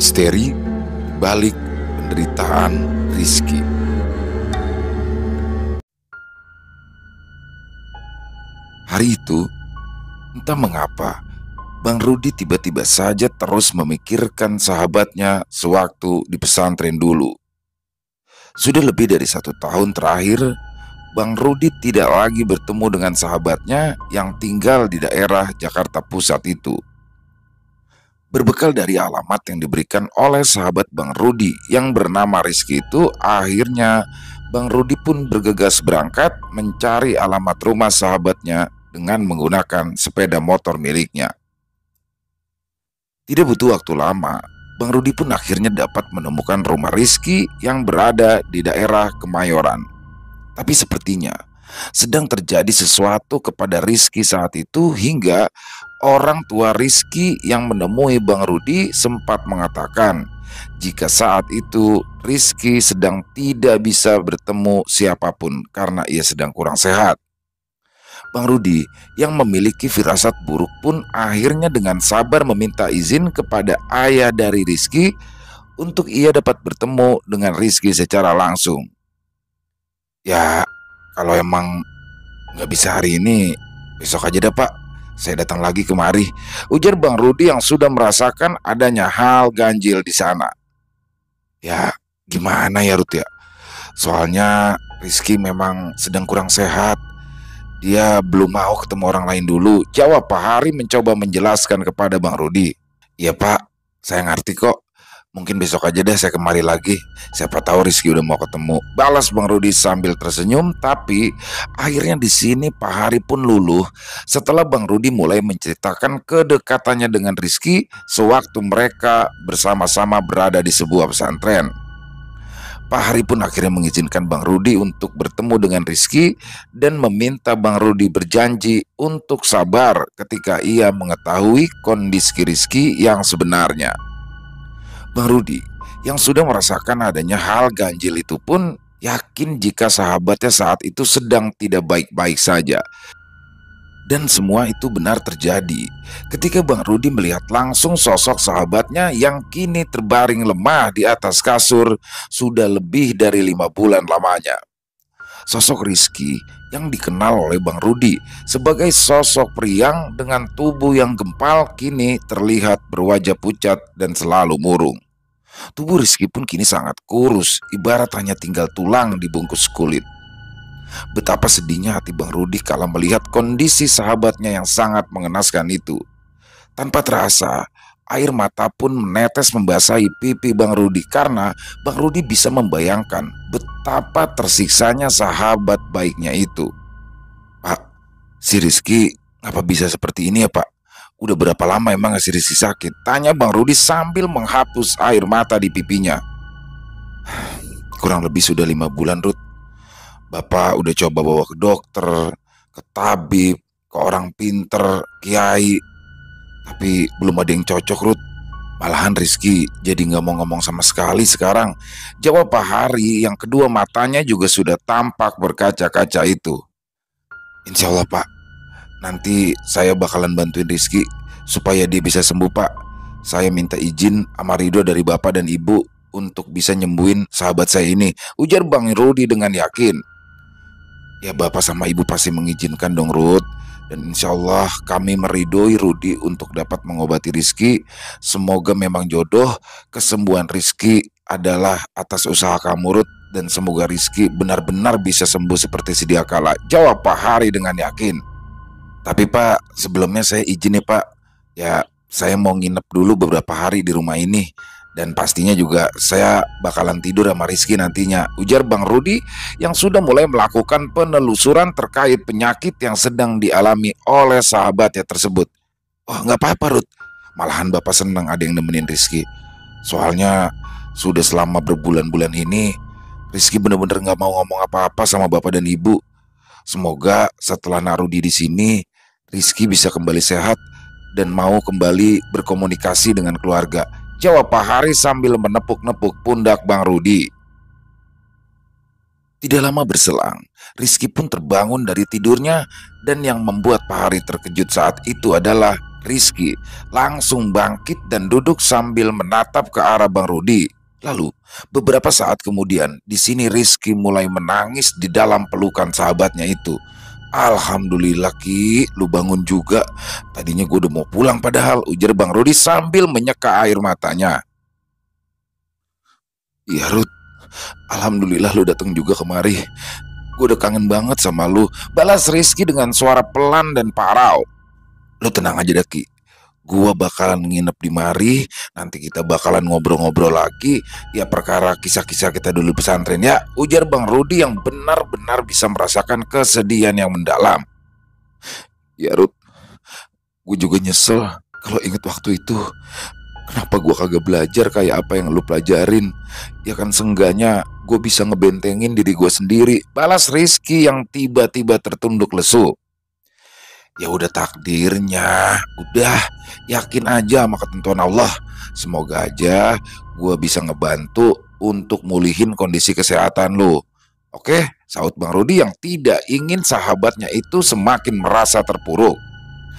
Misteri balik penderitaan Rizky. Hari itu, entah mengapa, Bang Rudi tiba-tiba saja terus memikirkan sahabatnya sewaktu di pesantren dulu. Sudah lebih dari 1 tahun terakhir, Bang Rudi tidak lagi bertemu dengan sahabatnya yang tinggal di daerah Jakarta Pusat itu. Berbekal dari alamat yang diberikan oleh sahabat Bang Rudi yang bernama Rizky itu, akhirnya Bang Rudi pun bergegas berangkat mencari alamat rumah sahabatnya dengan menggunakan sepeda motor miliknya. Tidak butuh waktu lama, Bang Rudi pun akhirnya dapat menemukan rumah Rizky yang berada di daerah Kemayoran. Tapi sepertinya sedang terjadi sesuatu kepada Rizky saat itu hingga orang tua Rizky yang menemui Bang Rudi sempat mengatakan jika saat itu Rizky sedang tidak bisa bertemu siapapun karena ia sedang kurang sehat. Bang Rudi yang memiliki firasat buruk pun akhirnya dengan sabar meminta izin kepada ayah dari Rizky untuk ia dapat bertemu dengan Rizky secara langsung. Ya, kalau emang nggak bisa hari ini, besok aja dah Pak, saya datang lagi kemari, ujar Bang Rudi yang sudah merasakan adanya hal ganjil di sana. Ya, gimana ya Rud ya? Soalnya Rizky memang sedang kurang sehat. Dia belum mau ketemu orang lain dulu, jawab Pak Hari mencoba menjelaskan kepada Bang Rudi. Iya Pak, saya ngerti kok. Mungkin besok aja deh saya kemari lagi. Siapa tahu Rizky udah mau ketemu, balas Bang Rudi sambil tersenyum. Tapi akhirnya di sini Pak Hari pun luluh setelah Bang Rudi mulai menceritakan kedekatannya dengan Rizky sewaktu mereka bersama-sama berada di sebuah pesantren. Pak Hari pun akhirnya mengizinkan Bang Rudi untuk bertemu dengan Rizky dan meminta Bang Rudi berjanji untuk sabar ketika ia mengetahui kondisi Rizky yang sebenarnya. Bang Rudi yang sudah merasakan adanya hal ganjil itu pun yakin jika sahabatnya saat itu sedang tidak baik-baik saja. Dan semua itu benar terjadi ketika Bang Rudi melihat langsung sosok sahabatnya yang kini terbaring lemah di atas kasur sudah lebih dari 5 bulan lamanya. Sosok Rizky yang dikenal oleh Bang Rudi sebagai sosok priang dengan tubuh yang gempal kini terlihat berwajah pucat dan selalu murung. Tubuh Rizky pun kini sangat kurus, ibarat hanya tinggal tulang dibungkus kulit. Betapa sedihnya hati Bang Rudi kala melihat kondisi sahabatnya yang sangat mengenaskan itu. Tanpa terasa, air mata pun menetes membasahi pipi Bang Rudi karena Bang Rudi bisa membayangkan betapa tersiksanya sahabat baiknya itu. Pak, si Rizky apa bisa seperti ini ya Pak? Udah berapa lama emang si Rizky sakit? Tanya Bang Rudi sambil menghapus air mata di pipinya. Kurang lebih sudah 5 bulan Rud. Bapak udah coba bawa ke dokter, ke tabib, ke orang pinter, kiai, tapi belum ada yang cocok Rud. Malahan Rizky jadi gak mau ngomong sama sekali sekarang, jawab Pak Hari yang kedua matanya juga sudah tampak berkaca-kaca itu. Insya Allah Pak, nanti saya bakalan bantuin Rizky supaya dia bisa sembuh Pak. Saya minta izin sama ridho dari Bapak dan Ibu untuk bisa nyembuhin sahabat saya ini, ujar Bang Rudi dengan yakin. Ya Bapak sama Ibu pasti mengizinkan dong Rud. Dan insya Allah kami meridhoi Rudi untuk dapat mengobati Rizky. Semoga memang jodoh kesembuhan Rizky adalah atas usaha kamu Rud. Dan semoga Rizky benar-benar bisa sembuh seperti sedia kala, jawab Pak Hari dengan yakin. Tapi Pak, sebelumnya saya izin ya Pak. Ya saya mau nginep dulu beberapa hari di rumah ini. Dan pastinya juga saya bakalan tidur sama Rizky nantinya, ujar Bang Rudi yang sudah mulai melakukan penelusuran terkait penyakit yang sedang dialami oleh sahabatnya tersebut. Oh nggak apa-apa Rud, malahan Bapak senang ada yang nemenin Rizky. Soalnya sudah selama berbulan-bulan ini Rizky bener-bener nggak mau ngomong apa-apa sama Bapak dan Ibu. Semoga setelah Narudi di sini Rizky bisa kembali sehat dan mau kembali berkomunikasi dengan keluarga, jawab Pak Hari sambil menepuk-nepuk pundak Bang Rudi. Tidak lama berselang, Rizky pun terbangun dari tidurnya dan yang membuat Pak Hari terkejut saat itu adalah Rizky langsung bangkit dan duduk sambil menatap ke arah Bang Rudi. Lalu beberapa saat kemudian di sini Rizky mulai menangis di dalam pelukan sahabatnya itu. Alhamdulillah Ki, lu bangun juga. Tadinya gue udah mau pulang padahal, ujar Bang Rudi sambil menyeka air matanya. Iya Rud, alhamdulillah lu datang juga kemari. Gue udah kangen banget sama lu, balas Rizky dengan suara pelan dan parau. Lu tenang aja Daki, gua bakalan nginep di mari. Nanti kita bakalan ngobrol-ngobrol lagi, ya perkara kisah-kisah kita dulu pesantren ya, ujar Bang Rudi yang benar-benar bisa merasakan kesedihan yang mendalam. Ya Rud, gue juga nyesel kalau inget waktu itu. Kenapa gue kagak belajar kayak apa yang lu pelajarin? Ya kan seenggaknya gue bisa ngebentengin diri gue sendiri, balas Rizky yang tiba-tiba tertunduk lesu. Ya udah takdirnya, udah yakin aja sama ketentuan Allah. Semoga aja gue bisa ngebantu untuk mulihin kondisi kesehatan lu. Oke, saut Bang Rudi yang tidak ingin sahabatnya itu semakin merasa terpuruk.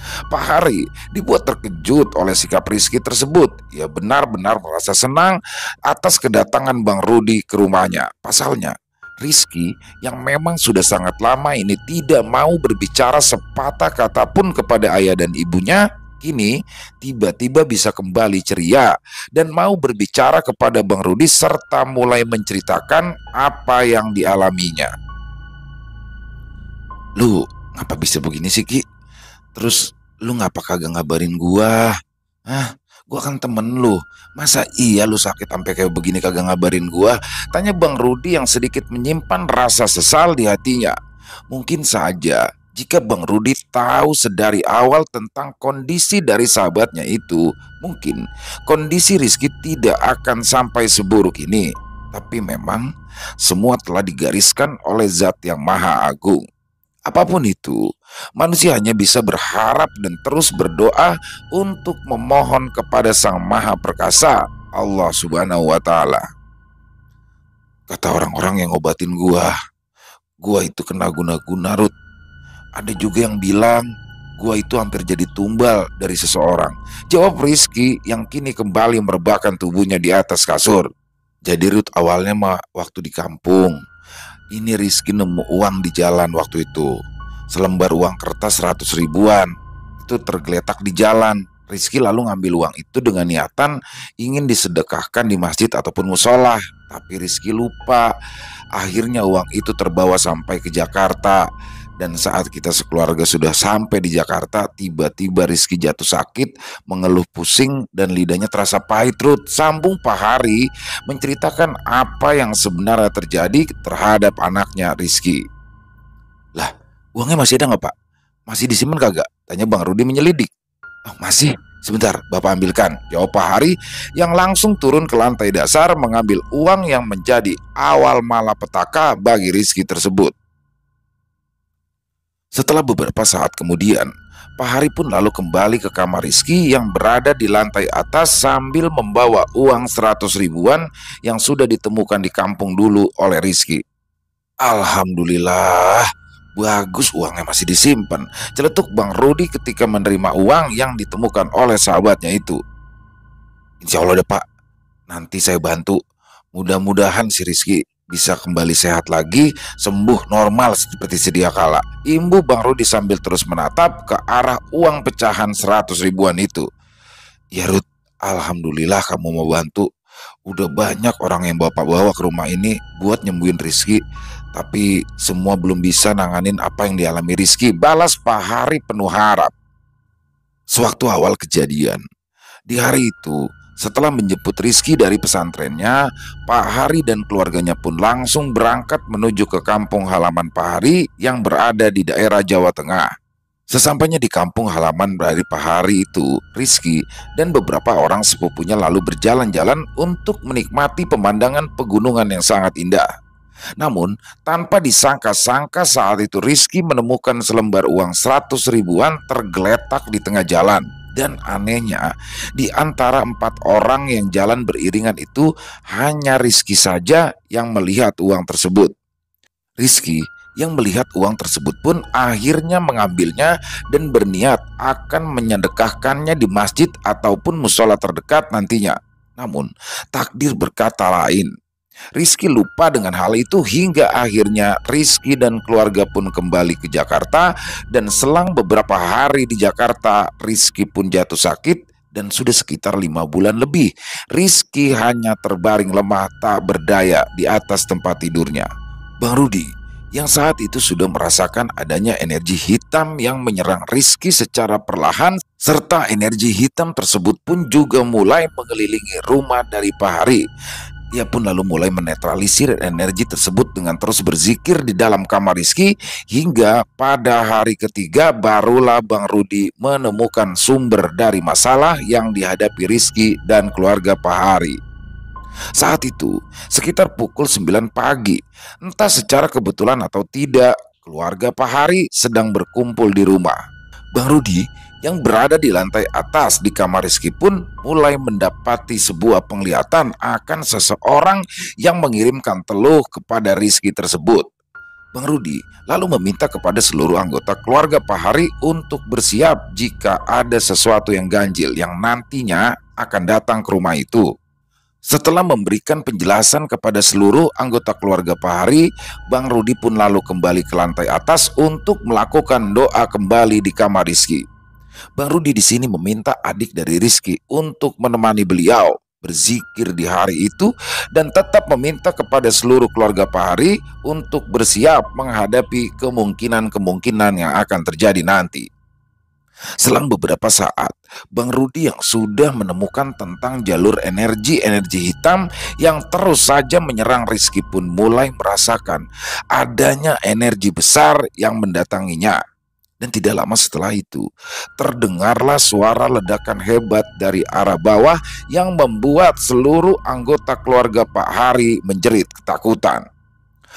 Pak Hari dibuat terkejut oleh sikap Rizky tersebut. Ia benar-benar merasa senang atas kedatangan Bang Rudi ke rumahnya. Pasalnya, Rizky yang memang sudah sangat lama ini tidak mau berbicara sepatah kata pun kepada ayah dan ibunya, kini tiba-tiba bisa kembali ceria dan mau berbicara kepada Bang Rudi serta mulai menceritakan apa yang dialaminya. Lu ngapa bisa begini sih Ki? Terus lu ngapa kagak ngabarin gua? Hah? Gua kan temen lu. Masa iya lu sakit sampai kayak begini kagak ngabarin gua? Tanya Bang Rudi yang sedikit menyimpan rasa sesal di hatinya. Mungkin saja jika Bang Rudi tahu sedari awal tentang kondisi dari sahabatnya itu, mungkin kondisi Rizky tidak akan sampai seburuk ini. Tapi memang semua telah digariskan oleh Zat yang Maha Agung. Apapun itu, manusia hanya bisa berharap dan terus berdoa untuk memohon kepada Sang Maha Perkasa, Allah Subhanahu wa Ta'ala. Kata orang-orang yang ngobatin gua itu kena guna-guna Rut. Ada juga yang bilang gua itu hampir jadi tumbal dari seseorang, jawab Rizky yang kini kembali merebahkan tubuhnya di atas kasur. Jadi Rut, awalnya mah waktu di kampung ini Rizky nemu uang di jalan waktu itu. Selembar uang kertas 100 ribuan. Itu tergeletak di jalan. Rizky lalu ngambil uang itu dengan niatan ingin disedekahkan di masjid ataupun musola. Tapi Rizky lupa. Akhirnya uang itu terbawa sampai ke Jakarta. Dan saat kita sekeluarga sudah sampai di Jakarta, tiba-tiba Rizky jatuh sakit, mengeluh pusing dan lidahnya terasa pahit Rut. Sambung Pak Hari menceritakan apa yang sebenarnya terjadi terhadap anaknya Rizky. Lah, uangnya masih ada nggak Pak? Masih disimpan kagak? Tanya Bang Rudi menyelidik. Oh, masih. Sebentar, Bapak ambilkan, jawab Pak Hari yang langsung turun ke lantai dasar mengambil uang yang menjadi awal malapetaka bagi Rizky tersebut. Setelah beberapa saat kemudian, Pak Hari pun lalu kembali ke kamar Rizky yang berada di lantai atas sambil membawa uang 100 ribuan yang sudah ditemukan di kampung dulu oleh Rizky. Alhamdulillah, bagus uangnya masih disimpan, celetuk Bang Rudi ketika menerima uang yang ditemukan oleh sahabatnya itu. Insya Allah deh Pak, nanti saya bantu. Mudah-mudahan si Rizky bisa kembali sehat lagi, sembuh normal seperti sedia kala, imbu Bang Rudi sambil terus menatap ke arah uang pecahan 100 ribuan itu. Ya Rud, alhamdulillah kamu mau bantu. Udah banyak orang yang Bapak bawa ke rumah ini buat nyembuhin Rizky, tapi semua belum bisa nanganin apa yang dialami Rizky, balas Pak Hari penuh harap. Sewaktu awal kejadian, di hari itu, setelah menjemput Rizky dari pesantrennya, Pak Hari dan keluarganya pun langsung berangkat menuju ke kampung halaman Pak Hari yang berada di daerah Jawa Tengah. Sesampainya di kampung halaman dari Pak Hari itu, Rizky dan beberapa orang sepupunya lalu berjalan-jalan untuk menikmati pemandangan pegunungan yang sangat indah. Namun, tanpa disangka-sangka saat itu Rizky menemukan selembar uang 100 ribuan tergeletak di tengah jalan. Dan anehnya, di antara 4 orang yang jalan beriringan itu hanya Rizky saja yang melihat uang tersebut. Rizky Yang melihat uang tersebut pun akhirnya mengambilnya dan berniat akan menyedekahkannya di masjid ataupun musola terdekat nantinya. Namun, takdir berkata lain. Rizky lupa dengan hal itu hingga akhirnya Rizky dan keluarga pun kembali ke Jakarta, dan selang beberapa hari di Jakarta Rizky pun jatuh sakit dan sudah sekitar 5 bulan lebih Rizky hanya terbaring lemah tak berdaya di atas tempat tidurnya. Bang Rudi yang saat itu sudah merasakan adanya energi hitam yang menyerang Rizky secara perlahan, serta energi hitam tersebut pun juga mulai mengelilingi rumah dari Pak Hari. Dia pun lalu mulai menetralisir energi tersebut dengan terus berzikir di dalam kamar Rizky, hingga pada hari ketiga barulah Bang Rudi menemukan sumber dari masalah yang dihadapi Rizky dan keluarga Pak Hari. Saat itu sekitar pukul 9 pagi, entah secara kebetulan atau tidak, keluarga Pak Hari sedang berkumpul di rumah. Bang Rudi yang berada di lantai atas di kamar Rizky pun mulai mendapati sebuah penglihatan akan seseorang yang mengirimkan teluh kepada Rizky tersebut. Bang Rudi lalu meminta kepada seluruh anggota keluarga Pak Hari untuk bersiap jika ada sesuatu yang ganjil yang nantinya akan datang ke rumah itu. Setelah memberikan penjelasan kepada seluruh anggota keluarga Pak Hari, Bang Rudi pun lalu kembali ke lantai atas untuk melakukan doa kembali di kamar Rizky. Bang Rudi di sini meminta adik dari Rizky untuk menemani beliau berzikir di hari itu, dan tetap meminta kepada seluruh keluarga Pak Hari untuk bersiap menghadapi kemungkinan-kemungkinan yang akan terjadi nanti. Selang beberapa saat, Bang Rudi yang sudah menemukan tentang jalur energi-energi hitam yang terus saja menyerang Rizky pun mulai merasakan adanya energi besar yang mendatanginya. Dan tidak lama setelah itu, terdengarlah suara ledakan hebat dari arah bawah yang membuat seluruh anggota keluarga Pak Hari menjerit ketakutan.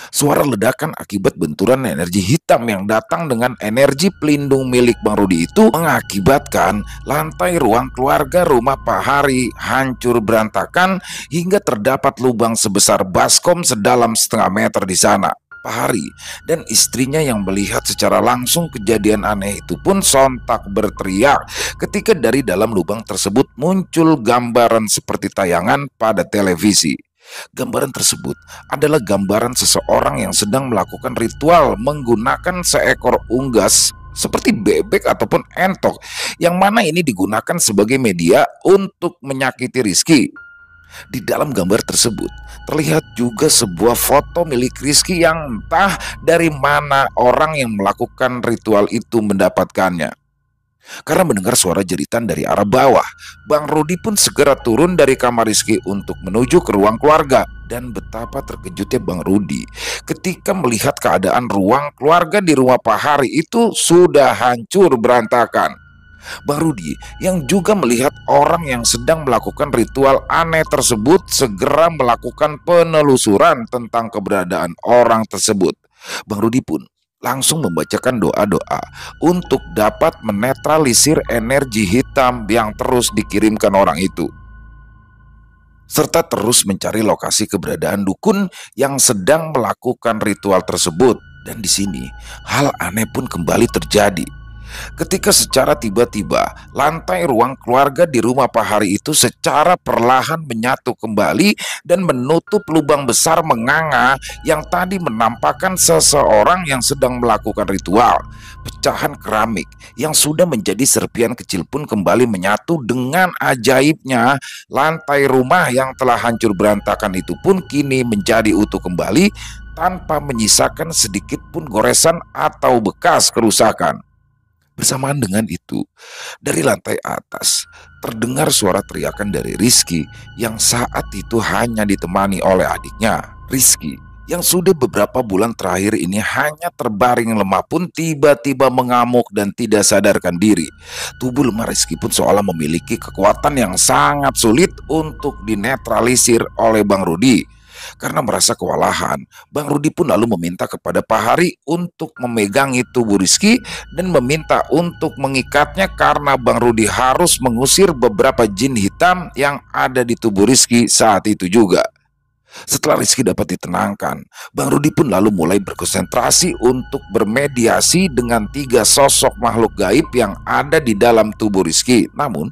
Suara ledakan akibat benturan energi hitam yang datang dengan energi pelindung milik Bang Rudi itu mengakibatkan lantai ruang keluarga rumah Pak Hari hancur berantakan hingga terdapat lubang sebesar baskom sedalam setengah meter di sana. Pak Hari dan istrinya yang melihat secara langsung kejadian aneh itu pun sontak berteriak ketika dari dalam lubang tersebut muncul gambaran seperti tayangan pada televisi. Gambaran tersebut adalah gambaran seseorang yang sedang melakukan ritual menggunakan seekor unggas seperti bebek ataupun entok, yang mana ini digunakan sebagai media untuk menyakiti Rizky. Di dalam gambar tersebut terlihat juga sebuah foto milik Rizky yang entah dari mana orang yang melakukan ritual itu mendapatkannya. Karena mendengar suara jeritan dari arah bawah, Bang Rudi pun segera turun dari kamar Rizky untuk menuju ke ruang keluarga. Dan betapa terkejutnya Bang Rudi ketika melihat keadaan ruang keluarga di rumah Pak Hari itu sudah hancur berantakan. Bang Rudi yang juga melihat orang yang sedang melakukan ritual aneh tersebut segera melakukan penelusuran tentang keberadaan orang tersebut. Bang Rudi pun langsung membacakan doa-doa untuk dapat menetralisir energi hitam yang terus dikirimkan orang itu, serta terus mencari lokasi keberadaan dukun yang sedang melakukan ritual tersebut. Dan di sini hal aneh pun kembali terjadi ketika secara tiba-tiba lantai ruang keluarga di rumah Pak Hari itu secara perlahan menyatu kembali dan menutup lubang besar menganga yang tadi menampakkan seseorang yang sedang melakukan ritual. Pecahan keramik yang sudah menjadi serpian kecil pun kembali menyatu dengan ajaibnya. Lantai rumah yang telah hancur berantakan itu pun kini menjadi utuh kembali tanpa menyisakan sedikit pun goresan atau bekas kerusakan. Bersamaan dengan itu, dari lantai atas terdengar suara teriakan dari Rizky yang saat itu hanya ditemani oleh adiknya. Rizky yang sudah beberapa bulan terakhir ini hanya terbaring lemah pun tiba-tiba mengamuk dan tidak sadarkan diri. Tubuh lemah Rizky pun seolah memiliki kekuatan yang sangat sulit untuk dinetralisir oleh Bang Rudi. Karena merasa kewalahan, Bang Rudi pun lalu meminta kepada Pak Hari untuk memegangi tubuh Rizky dan meminta untuk mengikatnya karena Bang Rudi harus mengusir beberapa jin hitam yang ada di tubuh Rizky saat itu juga. Setelah Rizky dapat ditenangkan, Bang Rudi pun lalu mulai berkonsentrasi untuk bermediasi dengan tiga sosok makhluk gaib yang ada di dalam tubuh Rizky. Namun,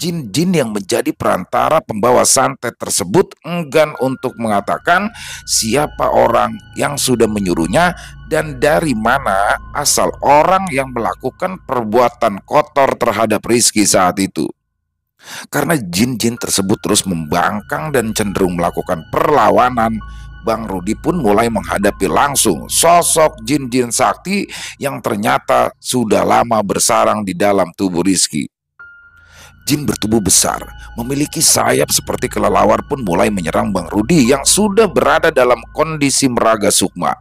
jin-jin yang menjadi perantara pembawa santet tersebut enggan untuk mengatakan siapa orang yang sudah menyuruhnya dan dari mana asal orang yang melakukan perbuatan kotor terhadap Rizky saat itu. Karena jin-jin tersebut terus membangkang dan cenderung melakukan perlawanan, Bang Rudi pun mulai menghadapi langsung sosok jin-jin sakti yang ternyata sudah lama bersarang di dalam tubuh Rizky. Jin bertubuh besar, memiliki sayap seperti kelelawar pun mulai menyerang Bang Rudi yang sudah berada dalam kondisi meraga sukma.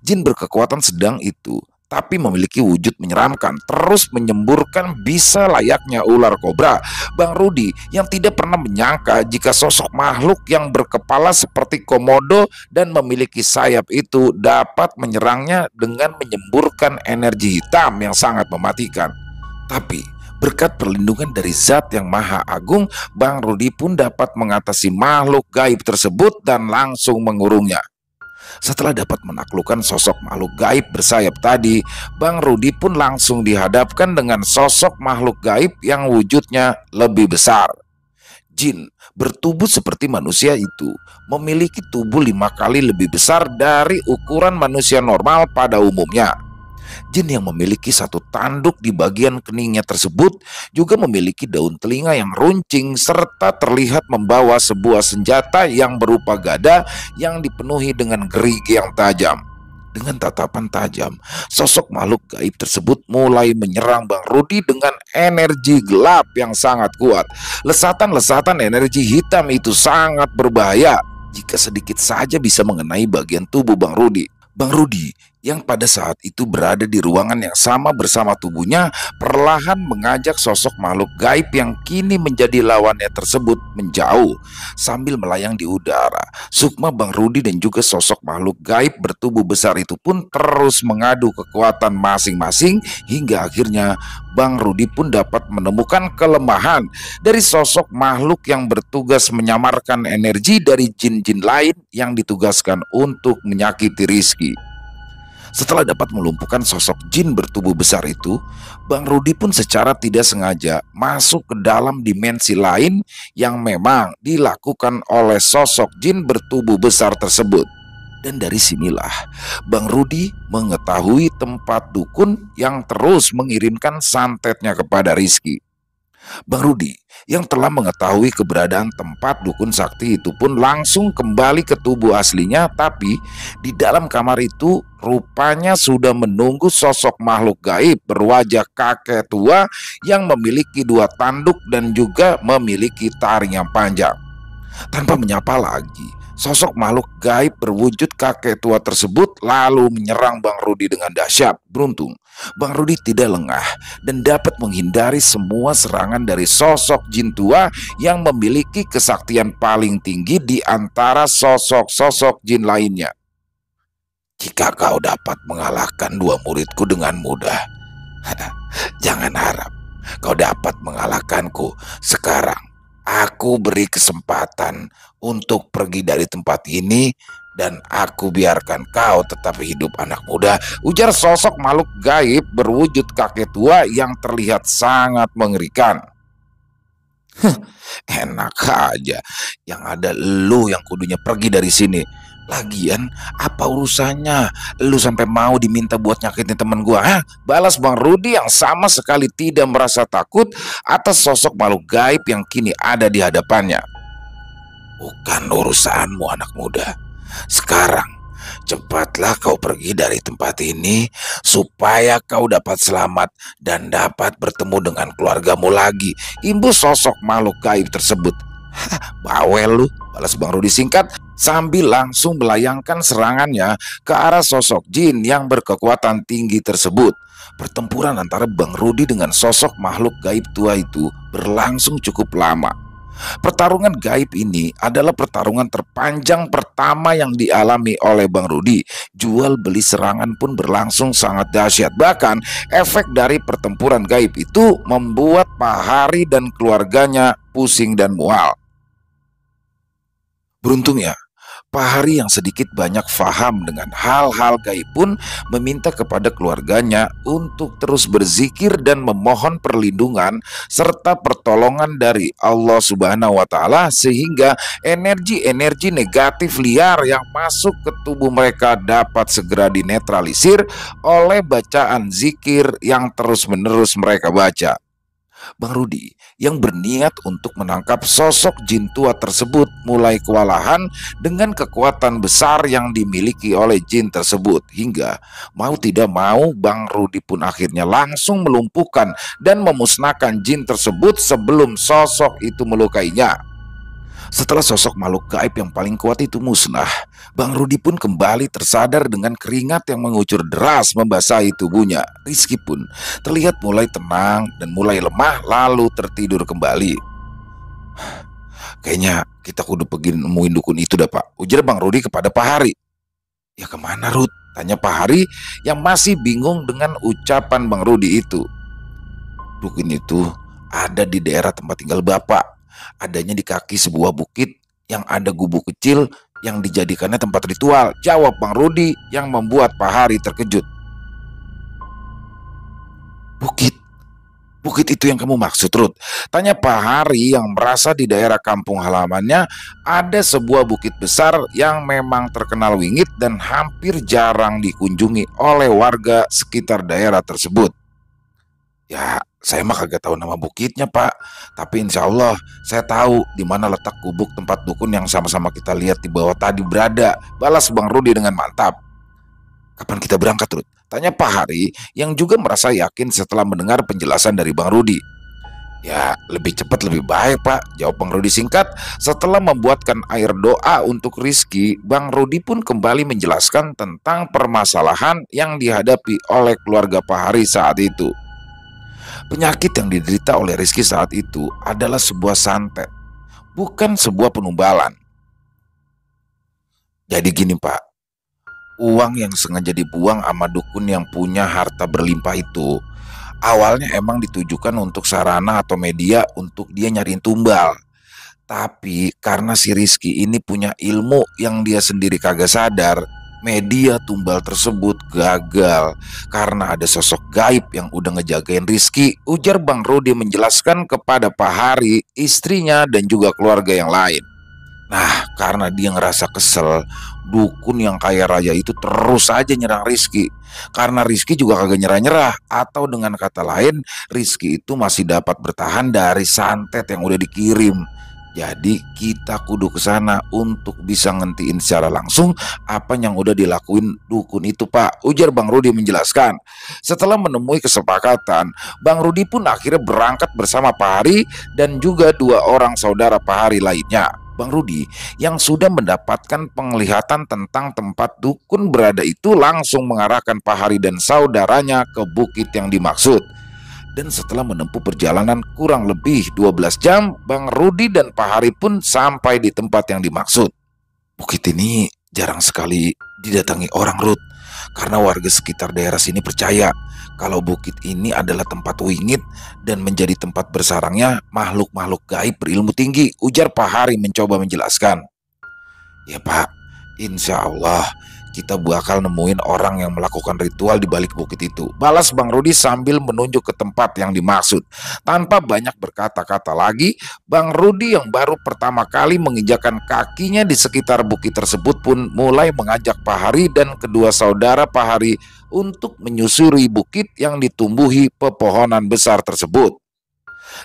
Jin berkekuatan sedang itu, tapi memiliki wujud menyeramkan, terus menyemburkan bisa layaknya ular kobra. Bang Rudi yang tidak pernah menyangka jika sosok makhluk yang berkepala seperti komodo dan memiliki sayap itu dapat menyerangnya dengan menyemburkan energi hitam yang sangat mematikan. Tapi berkat perlindungan dari Zat yang Maha Agung, Bang Rudi pun dapat mengatasi makhluk gaib tersebut dan langsung mengurungnya. Setelah dapat menaklukkan sosok makhluk gaib bersayap tadi, Bang Rudi pun langsung dihadapkan dengan sosok makhluk gaib yang wujudnya lebih besar. Jin bertubuh seperti manusia itu memiliki tubuh 5 kali lebih besar dari ukuran manusia normal pada umumnya. Jin yang memiliki satu tanduk di bagian keningnya tersebut juga memiliki daun telinga yang runcing serta terlihat membawa sebuah senjata yang berupa gada yang dipenuhi dengan gerigi yang tajam. Dengan tatapan tajam, sosok makhluk gaib tersebut mulai menyerang Bang Rudi dengan energi gelap yang sangat kuat. Lesatan-lesatan energi hitam itu sangat berbahaya jika sedikit saja bisa mengenai bagian tubuh Bang Rudi. Bang Rudi yang pada saat itu berada di ruangan yang sama bersama tubuhnya perlahan mengajak sosok makhluk gaib yang kini menjadi lawannya tersebut menjauh sambil melayang di udara. Sukma Bang Rudi dan juga sosok makhluk gaib bertubuh besar itu pun terus mengadu kekuatan masing-masing hingga akhirnya Bang Rudi pun dapat menemukan kelemahan dari sosok makhluk yang bertugas menyamarkan energi dari jin-jin lain yang ditugaskan untuk menyakiti Rizky. Setelah dapat melumpuhkan sosok jin bertubuh besar itu, Bang Rudi pun secara tidak sengaja masuk ke dalam dimensi lain yang memang dilakukan oleh sosok jin bertubuh besar tersebut. Dan dari sinilah Bang Rudi mengetahui tempat dukun yang terus mengirimkan santetnya kepada Rizky. Bang Rudi yang telah mengetahui keberadaan tempat dukun sakti itu pun langsung kembali ke tubuh aslinya, tapi di dalam kamar itu rupanya sudah menunggu sosok makhluk gaib berwajah kakek tua yang memiliki 2 tanduk dan juga memiliki taring yang panjang. Tanpa menyapa lagi, sosok makhluk gaib berwujud kakek tua tersebut lalu menyerang Bang Rudi dengan dahsyat. Beruntung Bang Rudi tidak lengah dan dapat menghindari semua serangan dari sosok jin tua yang memiliki kesaktian paling tinggi di antara sosok-sosok jin lainnya. Jika kau dapat mengalahkan 2 muridku dengan mudah, jangan harap kau dapat mengalahkanku sekarang. Aku beri kesempatan untuk pergi dari tempat ini dan aku biarkan kau tetap hidup, anak muda, ujar sosok makhluk gaib berwujud kakek tua yang terlihat sangat mengerikan. Enak aja, yang ada lu yang kudunya pergi dari sini. Lagian apa urusannya lu sampai mau diminta buat nyakitin temen gua, ha? Balas Bang Rudi yang sama sekali tidak merasa takut atas sosok makhluk gaib yang kini ada di hadapannya. Bukan urusanmu, anak muda. Sekarang cepatlah kau pergi dari tempat ini supaya kau dapat selamat dan dapat bertemu dengan keluargamu lagi, imbus sosok makhluk gaib tersebut. Bawel lu, balas Bang Rudi singkat sambil langsung melayangkan serangannya ke arah sosok jin yang berkekuatan tinggi tersebut. Pertempuran antara Bang Rudi dengan sosok makhluk gaib tua itu berlangsung cukup lama. Pertarungan gaib ini adalah pertarungan terpanjang pertama yang dialami oleh Bang Rudi. Jual beli serangan pun berlangsung sangat dahsyat. Bahkan efek dari pertempuran gaib itu membuat Pak Hari dan keluarganya pusing dan mual. Beruntungnya Pak Hari yang sedikit banyak faham dengan hal-hal gaib pun meminta kepada keluarganya untuk terus berzikir dan memohon perlindungan serta pertolongan dari Allah Subhanahu wa Ta'ala, sehingga energi-energi negatif liar yang masuk ke tubuh mereka dapat segera dinetralisir oleh bacaan zikir yang terus-menerus mereka baca. Bang Rudi yang berniat untuk menangkap sosok jin tua tersebut mulai kewalahan dengan kekuatan besar yang dimiliki oleh jin tersebut, hingga mau tidak mau Bang Rudi pun akhirnya langsung melumpuhkan dan memusnahkan jin tersebut sebelum sosok itu melukainya. Setelah sosok makhluk gaib yang paling kuat itu musnah, Bang Rudi pun kembali tersadar dengan keringat yang mengucur deras membasahi tubuhnya. Rizky pun terlihat mulai tenang dan mulai lemah lalu tertidur kembali. Kayaknya kita kudu pergi nemuin dukun itu dah Pak, ujar Bang Rudi kepada Pak Hari. Ya kemana Rud? Tanya Pak Hari yang masih bingung dengan ucapan Bang Rudi itu. Dukun itu ada di daerah tempat tinggal Bapak. Adanya di kaki sebuah bukit yang ada gubuk kecil yang dijadikannya tempat ritual, jawab Bang Rudi yang membuat Pak Hari terkejut. Bukit? Bukit itu yang kamu maksud, Rud? Tanya Pak Hari yang merasa di daerah kampung halamannya ada sebuah bukit besar yang memang terkenal wingit dan hampir jarang dikunjungi oleh warga sekitar daerah tersebut. Ya, saya mah kagak tahu nama bukitnya Pak, tapi insya Allah saya tahu di mana letak gubuk tempat dukun yang sama-sama kita lihat di bawah tadi berada, balas Bang Rudi dengan mantap. Kapan kita berangkat, Rud? Tanya Pak Hari yang juga merasa yakin setelah mendengar penjelasan dari Bang Rudi. Ya, lebih cepat lebih baik Pak, jawab Bang Rudi singkat. Setelah membuatkan air doa untuk Rizky, Bang Rudi pun kembali menjelaskan tentang permasalahan yang dihadapi oleh keluarga Pak Hari saat itu. Penyakit yang diderita oleh Rizky saat itu adalah sebuah santet, bukan sebuah penumbalan. Jadi gini Pak, uang yang sengaja dibuang sama dukun yang punya harta berlimpah itu awalnya emang ditujukan untuk sarana atau media untuk dia nyariin tumbal. Tapi karena si Rizky ini punya ilmu yang dia sendiri kagak sadar, media tumbal tersebut gagal karena ada sosok gaib yang udah ngejagain Rizky, ujar Bang Rudi menjelaskan kepada Pak Hari, istrinya dan juga keluarga yang lain. Nah, karena dia ngerasa kesel, dukun yang kaya raya itu terus aja nyerang Rizky. Karena Rizky juga kagak nyerah-nyerah, atau dengan kata lain, Rizky itu masih dapat bertahan dari santet yang udah dikirim. Jadi kita kudu ke sana untuk bisa ngentiin secara langsung apa yang udah dilakuin dukun itu Pak, ujar Bang Rudi menjelaskan. Setelah menemui kesepakatan, Bang Rudi pun akhirnya berangkat bersama Pak Hari dan juga dua orang saudara Pak Hari lainnya. Bang Rudi yang sudah mendapatkan penglihatan tentang tempat dukun berada itu langsung mengarahkan Pak Hari dan saudaranya ke bukit yang dimaksud. Dan setelah menempuh perjalanan kurang lebih 12 jam, Bang Rudi dan Pak Hari pun sampai di tempat yang dimaksud. Bukit ini jarang sekali didatangi orang, Rud, karena warga sekitar daerah sini percaya kalau bukit ini adalah tempat wingit dan menjadi tempat bersarangnya makhluk-makhluk gaib berilmu tinggi, ujar Pak Hari mencoba menjelaskan. Ya Pak, insya Allah kita bakal nemuin orang yang melakukan ritual di balik bukit itu, balas Bang Rudi sambil menunjuk ke tempat yang dimaksud. Tanpa banyak berkata-kata lagi, Bang Rudi yang baru pertama kali menginjakan kakinya di sekitar bukit tersebut pun mulai mengajak Pak Hari dan kedua saudara Pak Hari untuk menyusuri bukit yang ditumbuhi pepohonan besar tersebut.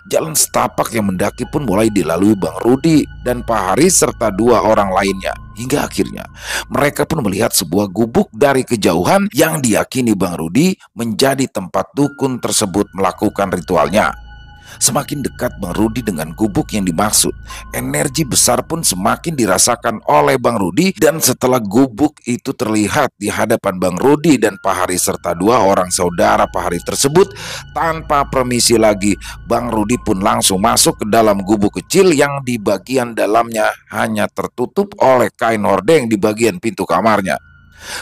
Jalan setapak yang mendaki pun mulai dilalui Bang Rudi dan Pak Hari serta dua orang lainnya. Hingga akhirnya mereka pun melihat sebuah gubuk dari kejauhan yang diyakini Bang Rudi menjadi tempat dukun tersebut melakukan ritualnya. Semakin dekat Bang Rudi dengan gubuk yang dimaksud, energi besar pun semakin dirasakan oleh Bang Rudi. Dan setelah gubuk itu terlihat di hadapan Bang Rudi dan Pak Hari serta dua orang saudara Pak Hari tersebut, tanpa permisi lagi, Bang Rudi pun langsung masuk ke dalam gubuk kecil yang di bagian dalamnya hanya tertutup oleh kain hordeng di bagian pintu kamarnya.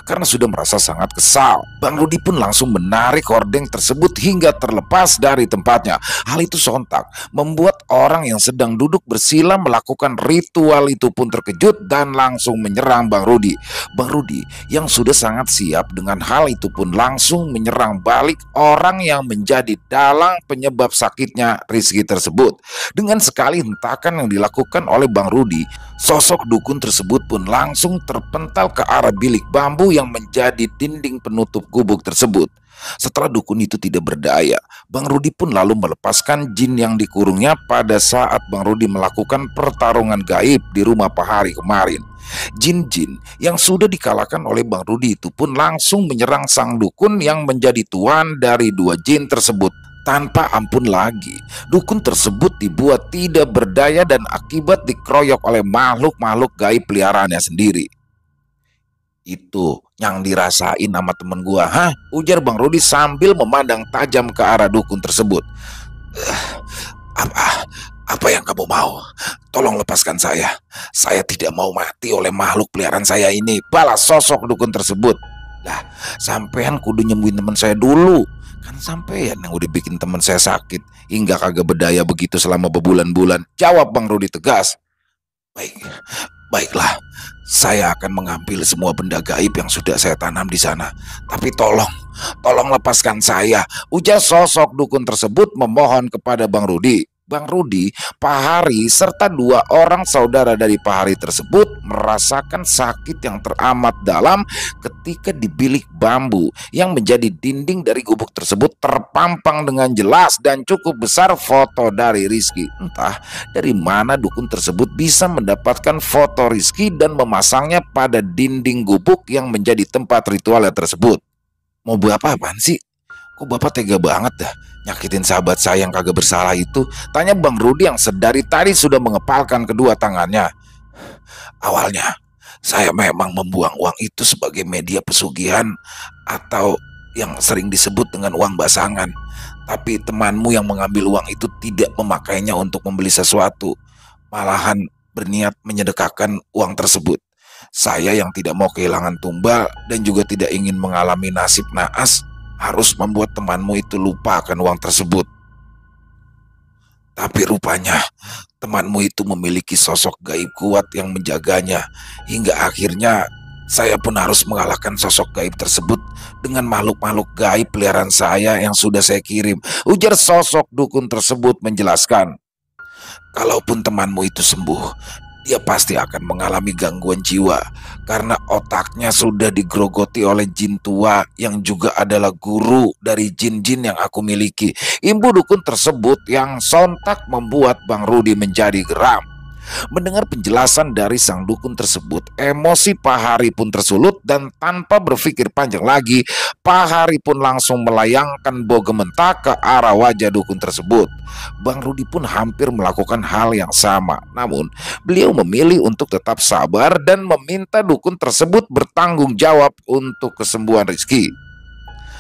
Karena sudah merasa sangat kesal, Bang Rudi pun langsung menarik hordeng tersebut hingga terlepas dari tempatnya. Hal itu sontak membuat orang yang sedang duduk bersila melakukan ritual itu pun terkejut dan langsung menyerang Bang Rudi. Bang Rudi yang sudah sangat siap dengan hal itu pun langsung menyerang balik orang yang menjadi dalang penyebab sakitnya Rizky tersebut. Dengan sekali hentakan yang dilakukan oleh Bang Rudi, sosok dukun tersebut pun langsung terpental ke arah bilik bambu yang menjadi dinding penutup gubuk tersebut. Setelah dukun itu tidak berdaya, Bang Rudi pun lalu melepaskan jin yang dikurungnya pada saat Bang Rudi melakukan pertarungan gaib di rumah Pak Hari kemarin. Jin-jin yang sudah dikalahkan oleh Bang Rudi itu pun langsung menyerang sang dukun yang menjadi tuan dari dua jin tersebut. Tanpa ampun lagi, dukun tersebut dibuat tidak berdaya dan akibat dikeroyok oleh makhluk-makhluk gaib peliharaannya sendiri. Itu yang dirasain sama temen gua, hah? Ujar Bang Rudi sambil memandang tajam ke arah dukun tersebut. Apa, apa yang kamu mau? Tolong lepaskan saya. Saya tidak mau mati oleh makhluk peliharaan saya ini, balas sosok dukun tersebut. Lah, sampean kudu nyembuhin teman saya dulu. Kan sampean yang udah bikin teman saya sakit hingga kagak berdaya begitu selama berbulan-bulan, jawab Bang Rudi tegas. Baiklah, saya akan mengambil semua benda gaib yang sudah saya tanam di sana. Tapi tolong lepaskan saya, ujar sosok dukun tersebut memohon kepada Bang Rudi. Bang Rudi, Pak Hari, serta dua orang saudara dari Pak Hari tersebut merasakan sakit yang teramat dalam ketika di bilik bambu yang menjadi dinding dari gubuk tersebut terpampang dengan jelas dan cukup besar foto dari Rizky. Entah dari mana dukun tersebut bisa mendapatkan foto Rizky dan memasangnya pada dinding gubuk yang menjadi tempat ritualnya tersebut. Mau buat apaan sih? Kok Bapak tega banget dah nyakitin sahabat saya yang kagak bersalah itu? Tanya Bang Rudi yang sedari tadi sudah mengepalkan kedua tangannya. Awalnya saya memang membuang uang itu sebagai media pesugihan atau yang sering disebut dengan uang basangan. Tapi temanmu yang mengambil uang itu tidak memakainya untuk membeli sesuatu, malahan berniat menyedekahkan uang tersebut. Saya yang tidak mau kehilangan tumbal dan juga tidak ingin mengalami nasib naas harus membuat temanmu itu lupa akan uang tersebut. Tapi rupanya temanmu itu memiliki sosok gaib kuat yang menjaganya, hingga akhirnya saya pun harus mengalahkan sosok gaib tersebut dengan makhluk-makhluk gaib peliharaan saya yang sudah saya kirim, ujar sosok dukun tersebut menjelaskan. Kalaupun temanmu itu sembuh, dia pasti akan mengalami gangguan jiwa karena otaknya sudah digerogoti oleh jin tua yang juga adalah guru dari jin-jin yang aku miliki. Imbu dukun tersebut yang sontak membuat Bang Rudi menjadi geram. Mendengar penjelasan dari sang dukun tersebut, emosi Pak Hari pun tersulut dan tanpa berpikir panjang lagi, Pak Hari pun langsung melayangkan bogem mentah ke arah wajah dukun tersebut. Bang Rudi pun hampir melakukan hal yang sama, namun beliau memilih untuk tetap sabar dan meminta dukun tersebut bertanggung jawab untuk kesembuhan Rizky.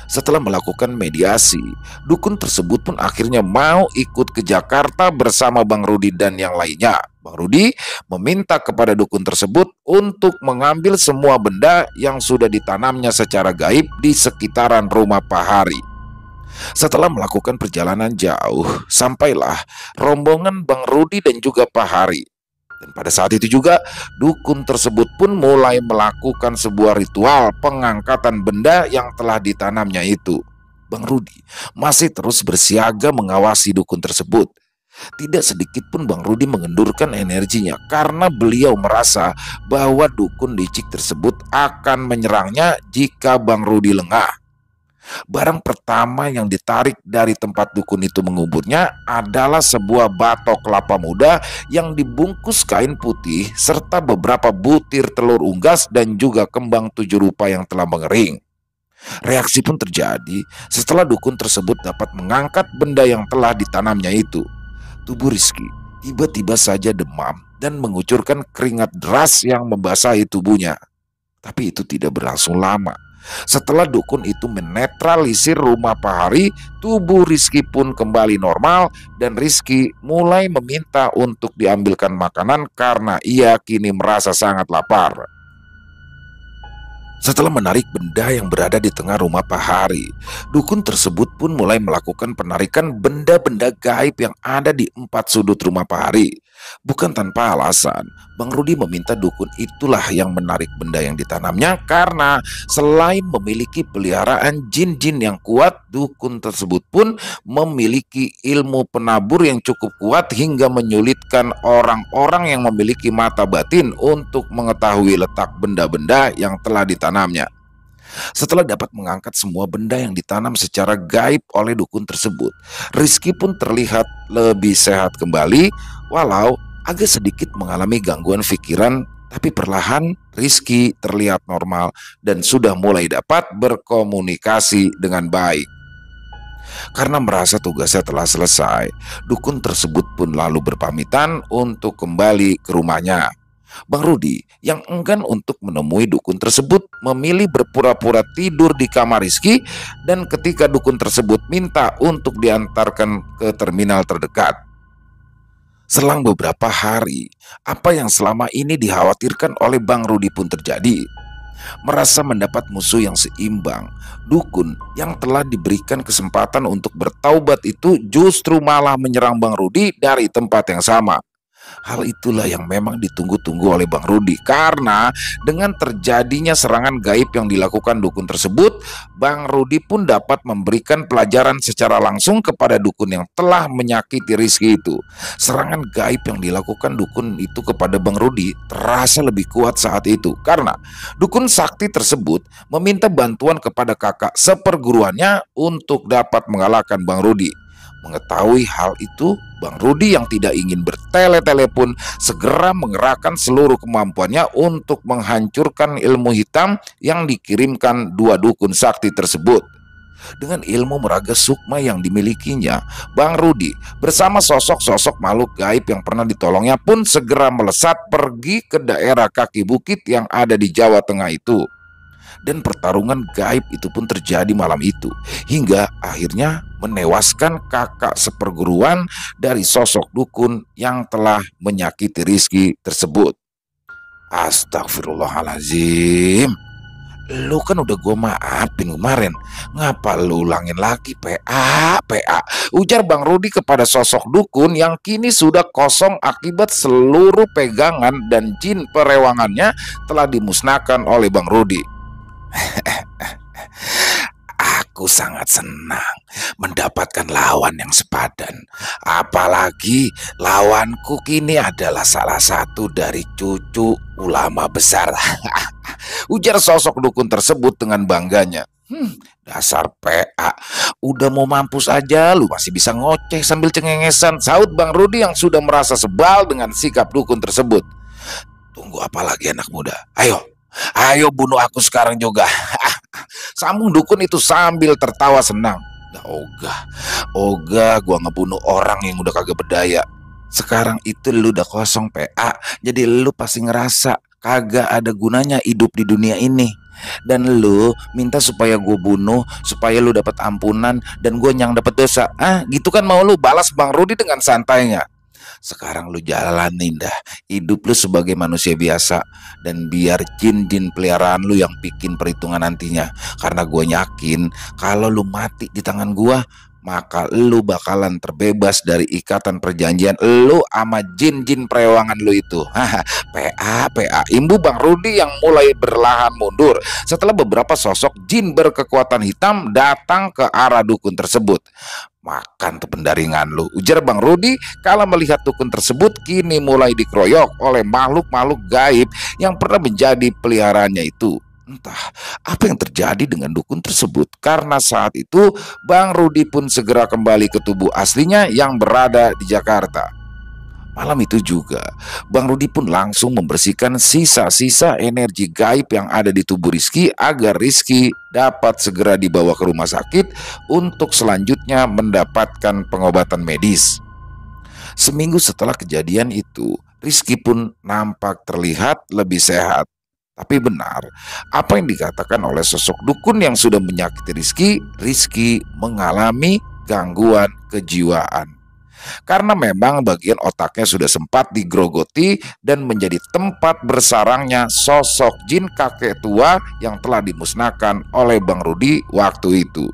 Setelah melakukan mediasi, dukun tersebut pun akhirnya mau ikut ke Jakarta bersama Bang Rudi dan yang lainnya. Bang Rudi meminta kepada dukun tersebut untuk mengambil semua benda yang sudah ditanamnya secara gaib di sekitaran rumah Pak Hari. Setelah melakukan perjalanan jauh, sampailah rombongan Bang Rudi dan juga Pak Hari. Dan pada saat itu juga dukun tersebut pun mulai melakukan sebuah ritual pengangkatan benda yang telah ditanamnya itu. Bang Rudi masih terus bersiaga mengawasi dukun tersebut. Tidak sedikit pun Bang Rudi mengendurkan energinya karena beliau merasa bahwa dukun licik tersebut akan menyerangnya jika Bang Rudi lengah. Barang pertama yang ditarik dari tempat dukun itu menguburnya adalah sebuah batok kelapa muda yang dibungkus kain putih serta beberapa butir telur unggas dan juga kembang 7 rupa yang telah mengering. Reaksi pun terjadi setelah dukun tersebut dapat mengangkat benda yang telah ditanamnya itu. Tubuh Rizky tiba-tiba saja demam dan mengucurkan keringat deras yang membasahi tubuhnya. Tapi itu tidak berlangsung lama. Setelah dukun itu menetralisir rumah Pak Hari, tubuh Rizky pun kembali normal dan Rizky mulai meminta untuk diambilkan makanan karena ia kini merasa sangat lapar. Setelah menarik benda yang berada di tengah rumah Pak Hari, dukun tersebut pun mulai melakukan penarikan benda-benda gaib yang ada di 4 sudut rumah Pak Hari. Bukan tanpa alasan, Bang Rudi meminta dukun itulah yang menarik benda yang ditanamnya karena selain memiliki peliharaan jin-jin yang kuat, dukun tersebut pun memiliki ilmu penabur yang cukup kuat hingga menyulitkan orang-orang yang memiliki mata batin untuk mengetahui letak benda-benda yang telah ditanamnya. Setelah dapat mengangkat semua benda yang ditanam secara gaib oleh dukun tersebut, Rizky pun terlihat lebih sehat kembali, walau agak sedikit mengalami gangguan pikiran, tapi perlahan Rizky terlihat normal dan sudah mulai dapat berkomunikasi dengan baik. Karena merasa tugasnya telah selesai, dukun tersebut pun lalu berpamitan untuk kembali ke rumahnya. Bang Rudi yang enggan untuk menemui dukun tersebut memilih berpura-pura tidur di kamar Rizky, dan ketika dukun tersebut minta untuk diantarkan ke terminal terdekat. Selang beberapa hari, apa yang selama ini dikhawatirkan oleh Bang Rudi pun terjadi. Merasa mendapat musuh yang seimbang, dukun yang telah diberikan kesempatan untuk bertaubat itu justru malah menyerang Bang Rudi dari tempat yang sama. Hal itulah yang memang ditunggu-tunggu oleh Bang Rudi, karena dengan terjadinya serangan gaib yang dilakukan dukun tersebut, Bang Rudi pun dapat memberikan pelajaran secara langsung kepada dukun yang telah menyakiti Rizky itu. Serangan gaib yang dilakukan dukun itu kepada Bang Rudi terasa lebih kuat saat itu, karena dukun sakti tersebut meminta bantuan kepada kakak seperguruannya untuk dapat mengalahkan Bang Rudi. Mengetahui hal itu, Bang Rudi yang tidak ingin bertele-tele pun segera mengerahkan seluruh kemampuannya untuk menghancurkan ilmu hitam yang dikirimkan dua dukun sakti tersebut. Dengan ilmu meraga sukma yang dimilikinya, Bang Rudi bersama sosok-sosok makhluk gaib yang pernah ditolongnya pun segera melesat pergi ke daerah kaki bukit yang ada di Jawa Tengah itu. Dan pertarungan gaib itu pun terjadi malam itu, hingga akhirnya menewaskan kakak seperguruan dari sosok dukun yang telah menyakiti Rizky tersebut. Astagfirullahaladzim, lu kan udah gue maafin kemarin, ngapa lu ulangin lagi? PA, ujar Bang Rudi kepada sosok dukun yang kini sudah kosong akibat seluruh pegangan dan jin perewangannya telah dimusnahkan oleh Bang Rudi. Aku sangat senang mendapatkan lawan yang sepadan. Apalagi lawanku kini adalah salah satu dari cucu ulama besar. Ujar sosok dukun tersebut dengan bangganya. Dasar PA, udah mau mampus aja lu masih bisa ngoceh sambil cengengesan, saut Bang Rudi yang sudah merasa sebal dengan sikap dukun tersebut. Tunggu apa lagi anak muda? Ayo bunuh aku sekarang juga. Sambung dukun itu sambil tertawa senang. Ogah gua ngebunuh orang yang udah kagak berdaya. Sekarang itu lu udah kosong PA, jadi lu pasti ngerasa kagak ada gunanya hidup di dunia ini. Dan lu minta supaya gue bunuh, supaya lu dapat ampunan dan gue yang dapat dosa. Gitu kan mau lu? Balas Bang Rudi dengan santainya. Sekarang lu jalanin dah hidup lu sebagai manusia biasa, dan biar jin-jin peliharaan lu yang bikin perhitungan nantinya. Karena gue yakin kalau lu mati di tangan gue, maka lu bakalan terbebas dari ikatan perjanjian lu sama jin-jin perewangan lu itu. PA, imbu Bang Rudi yang mulai berlahan mundur setelah beberapa sosok jin berkekuatan hitam datang ke arah dukun tersebut. Makan tuh pendaringan lu, ujar Bang Rudi kala melihat dukun tersebut kini mulai dikeroyok oleh makhluk-makhluk gaib yang pernah menjadi peliharaannya itu. Entah apa yang terjadi dengan dukun tersebut, karena saat itu Bang Rudi pun segera kembali ke tubuh aslinya yang berada di Jakarta. Malam itu juga Bang Rudi pun langsung membersihkan sisa-sisa energi gaib yang ada di tubuh Rizky agar Rizky dapat segera dibawa ke rumah sakit untuk selanjutnya mendapatkan pengobatan medis. Seminggu setelah kejadian itu, Rizky pun nampak terlihat lebih sehat. Tapi benar apa yang dikatakan oleh sosok dukun yang sudah menyakiti Rizky mengalami gangguan kejiwaan. karena memang bagian otaknya sudah sempat digrogoti dan menjadi tempat bersarangnya sosok jin kakek tua yang telah dimusnahkan oleh Bang Rudi waktu itu.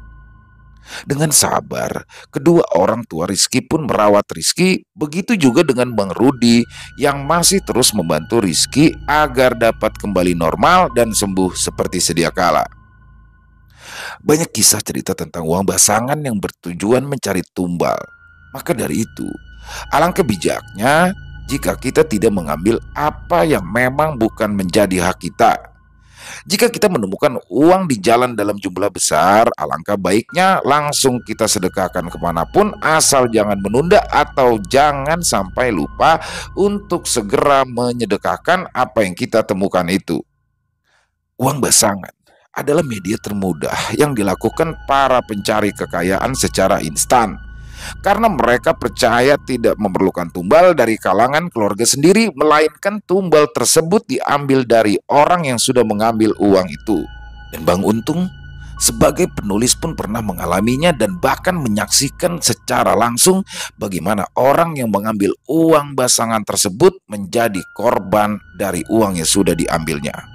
Dengan sabar, kedua orang tua Rizky pun merawat Rizky, begitu juga dengan Bang Rudi yang masih terus membantu Rizky agar dapat kembali normal dan sembuh seperti sedia kala. Banyak kisah cerita tentang uang basangan yang bertujuan mencari tumbal. Maka dari itu, alangkah bijaknya jika kita tidak mengambil apa yang memang bukan menjadi hak kita. Jika kita menemukan uang di jalan dalam jumlah besar, alangkah baiknya langsung kita sedekahkan kemanapun, asal jangan menunda atau jangan sampai lupa untuk segera menyedekahkan apa yang kita temukan itu. Uang basangan adalah media termudah yang dilakukan para pencari kekayaan secara instan, karena mereka percaya tidak memerlukan tumbal dari kalangan keluarga sendiri, melainkan tumbal tersebut diambil dari orang yang sudah mengambil uang itu. Dan Bang Untung sebagai penulis pun pernah mengalaminya dan bahkan menyaksikan secara langsung bagaimana orang yang mengambil uang basangan tersebut menjadi korban dari uang yang sudah diambilnya.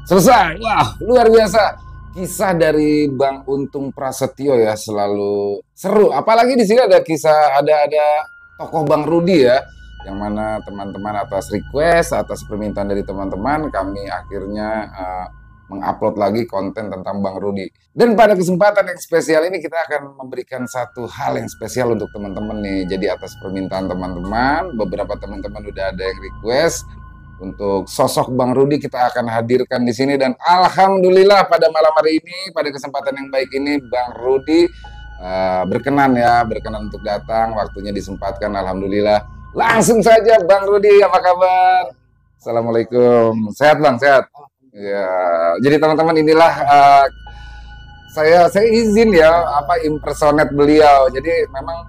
Selesai. Wah, luar biasa. Kisah dari Bang Untung Prasetyo ya, selalu seru. Apalagi di sini ada kisah, ada tokoh Bang Rudi ya, yang mana teman-teman atas request, atas permintaan dari teman-teman, kami akhirnya mengupload lagi konten tentang Bang Rudi. Dan pada kesempatan yang spesial ini kita akan memberikan satu hal yang spesial untuk teman-teman nih. Jadi atas permintaan teman-teman, beberapa teman-teman udah ada yang request untuk sosok Bang Rudi, kita akan hadirkan di sini. Dan alhamdulillah pada malam hari ini, pada kesempatan yang baik ini, Bang Rudi berkenan untuk datang. Waktunya disempatkan, alhamdulillah. Langsung saja Bang Rudi, apa kabar? Assalamualaikum. Sehat Bang, sehat. Ya, jadi teman-teman, inilah saya izin ya impersonate beliau. Jadi memang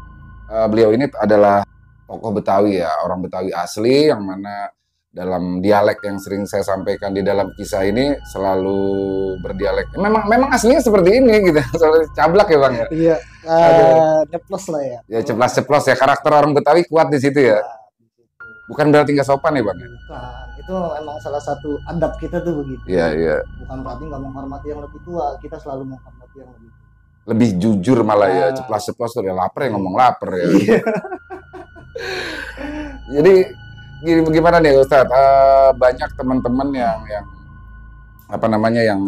beliau ini adalah tokoh Betawi ya, orang Betawi asli, yang mana dalam dialek yang sering saya sampaikan di dalam kisah ini selalu berdialek. Memang aslinya seperti ini gitu. Cablak ya Bang ya. Iya. Ceplos lah ya. Ya ceplos ya. Karakter orang Betawi kuat di situ ya. Bukan berarti nggak sopan ya Bang ya. Bukan. Itu emang salah satu adab kita tuh begitu. Iya, iya. Bukan berarti nggak menghormati yang lebih tua. Kita selalu menghormati yang lebih tua. Lebih jujur malah ya. Ceplos tuh ya, lapar ya ngomong lapar ya. Iya. Jadi gimana nih Ustadz? Banyak teman-teman yang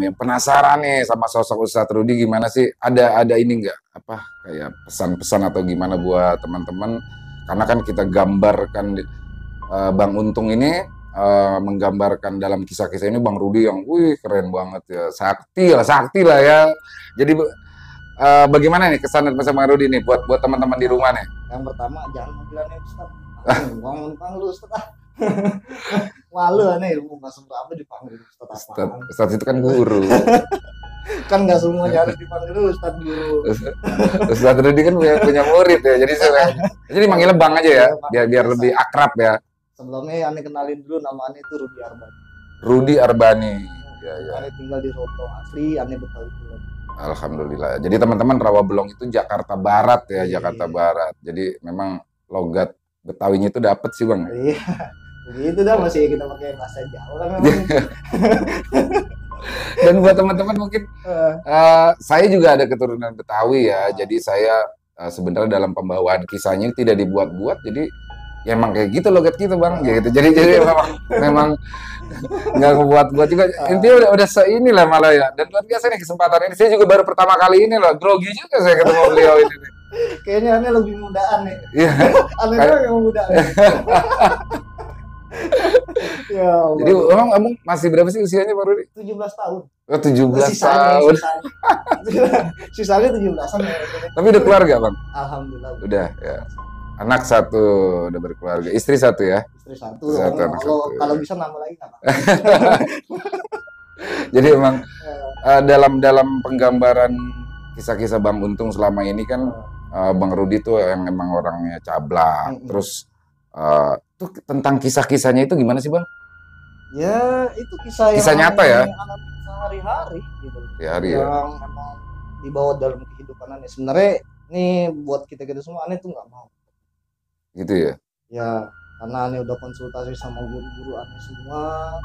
yang penasaran nih sama sosok Ustadz Rudi. Gimana sih? Ada ini nggak? Kayak pesan-pesan atau gimana buat teman-teman? Karena kan kita gambarkan Bang Untung ini menggambarkan dalam kisah-kisah ini Bang Rudi yang keren banget ya. Sakti lah ya. Jadi bagaimana nih kesan dan pesan Bang Rudi nih buat teman-teman di rumah nih? Yang pertama, jangan menggilannya Ustadz. Bang lu Ustadz. Malu aneh, ilmu nggak semua apa dipanggil Ustadz itu kan guru. Kan nggak semuanya harus dipanggil Ustadz guru. Ustadz Rudi kan punya murid ya, jadi manggilnya Bang aja ya, biar lebih akrab ya. Sebelumnya aneh kenalin dulu, nama aneh itu Rudi Arbani. Rudi Arbani. Ya. Aneh tinggal di Roto asli, aneh Betawi juga. Alhamdulillah. Jadi teman-teman, Rawabelong itu Jakarta Barat ya, Jakarta Barat. Jadi memang logat Betawinya itu dapet sih Bang. Iya. Begitu dah, masih kita pakai bahasa Jawa kan memang. Dan buat teman-teman mungkin saya juga ada keturunan Betawi ya. Jadi saya sebenarnya dalam pembawaan kisahnya tidak dibuat-buat. Jadi ya emang kayak gitu logat kita Bang, gitu. Jadi memang nggak ngebuat-buat juga. Intinya udah seinilah malah ya. Dan luar biasa nih kesempatan ini. Saya juga baru pertama kali ini loh. Grogi juga saya ketemu beliau ini nih. Kayaknya aneh lebih mudaan nih. Iya. Aneh yang muda. Ya Allah. Jadi emang masih berapa sih usianya Pak Rudi? 17 tahun. Oh, 17 tahun. Sisanya 17-an ya. Tapi udah keluarga Bang? Alhamdulillah. Udah ya. Anak satu udah berkeluarga, istri satu ya? Istri satu. Kalau bisa nambah lagi nggak apa-apa. Jadi emang dalam penggambaran kisah-kisah Bang Untung selama ini kan Bang Rudi tuh yang emang orangnya cablak. Terus tuh tentang kisah-kisahnya itu gimana sih Bang? Ya itu kisah nyata ya? Sehari-hari gitu. Sehari yang emang dibawa dalam kehidupan aneh. Sebenarnya Nih buat kita semua, aneh tuh nggak mau. Gitu ya. Ya karena aneh udah konsultasi sama guru-guru aneh semua,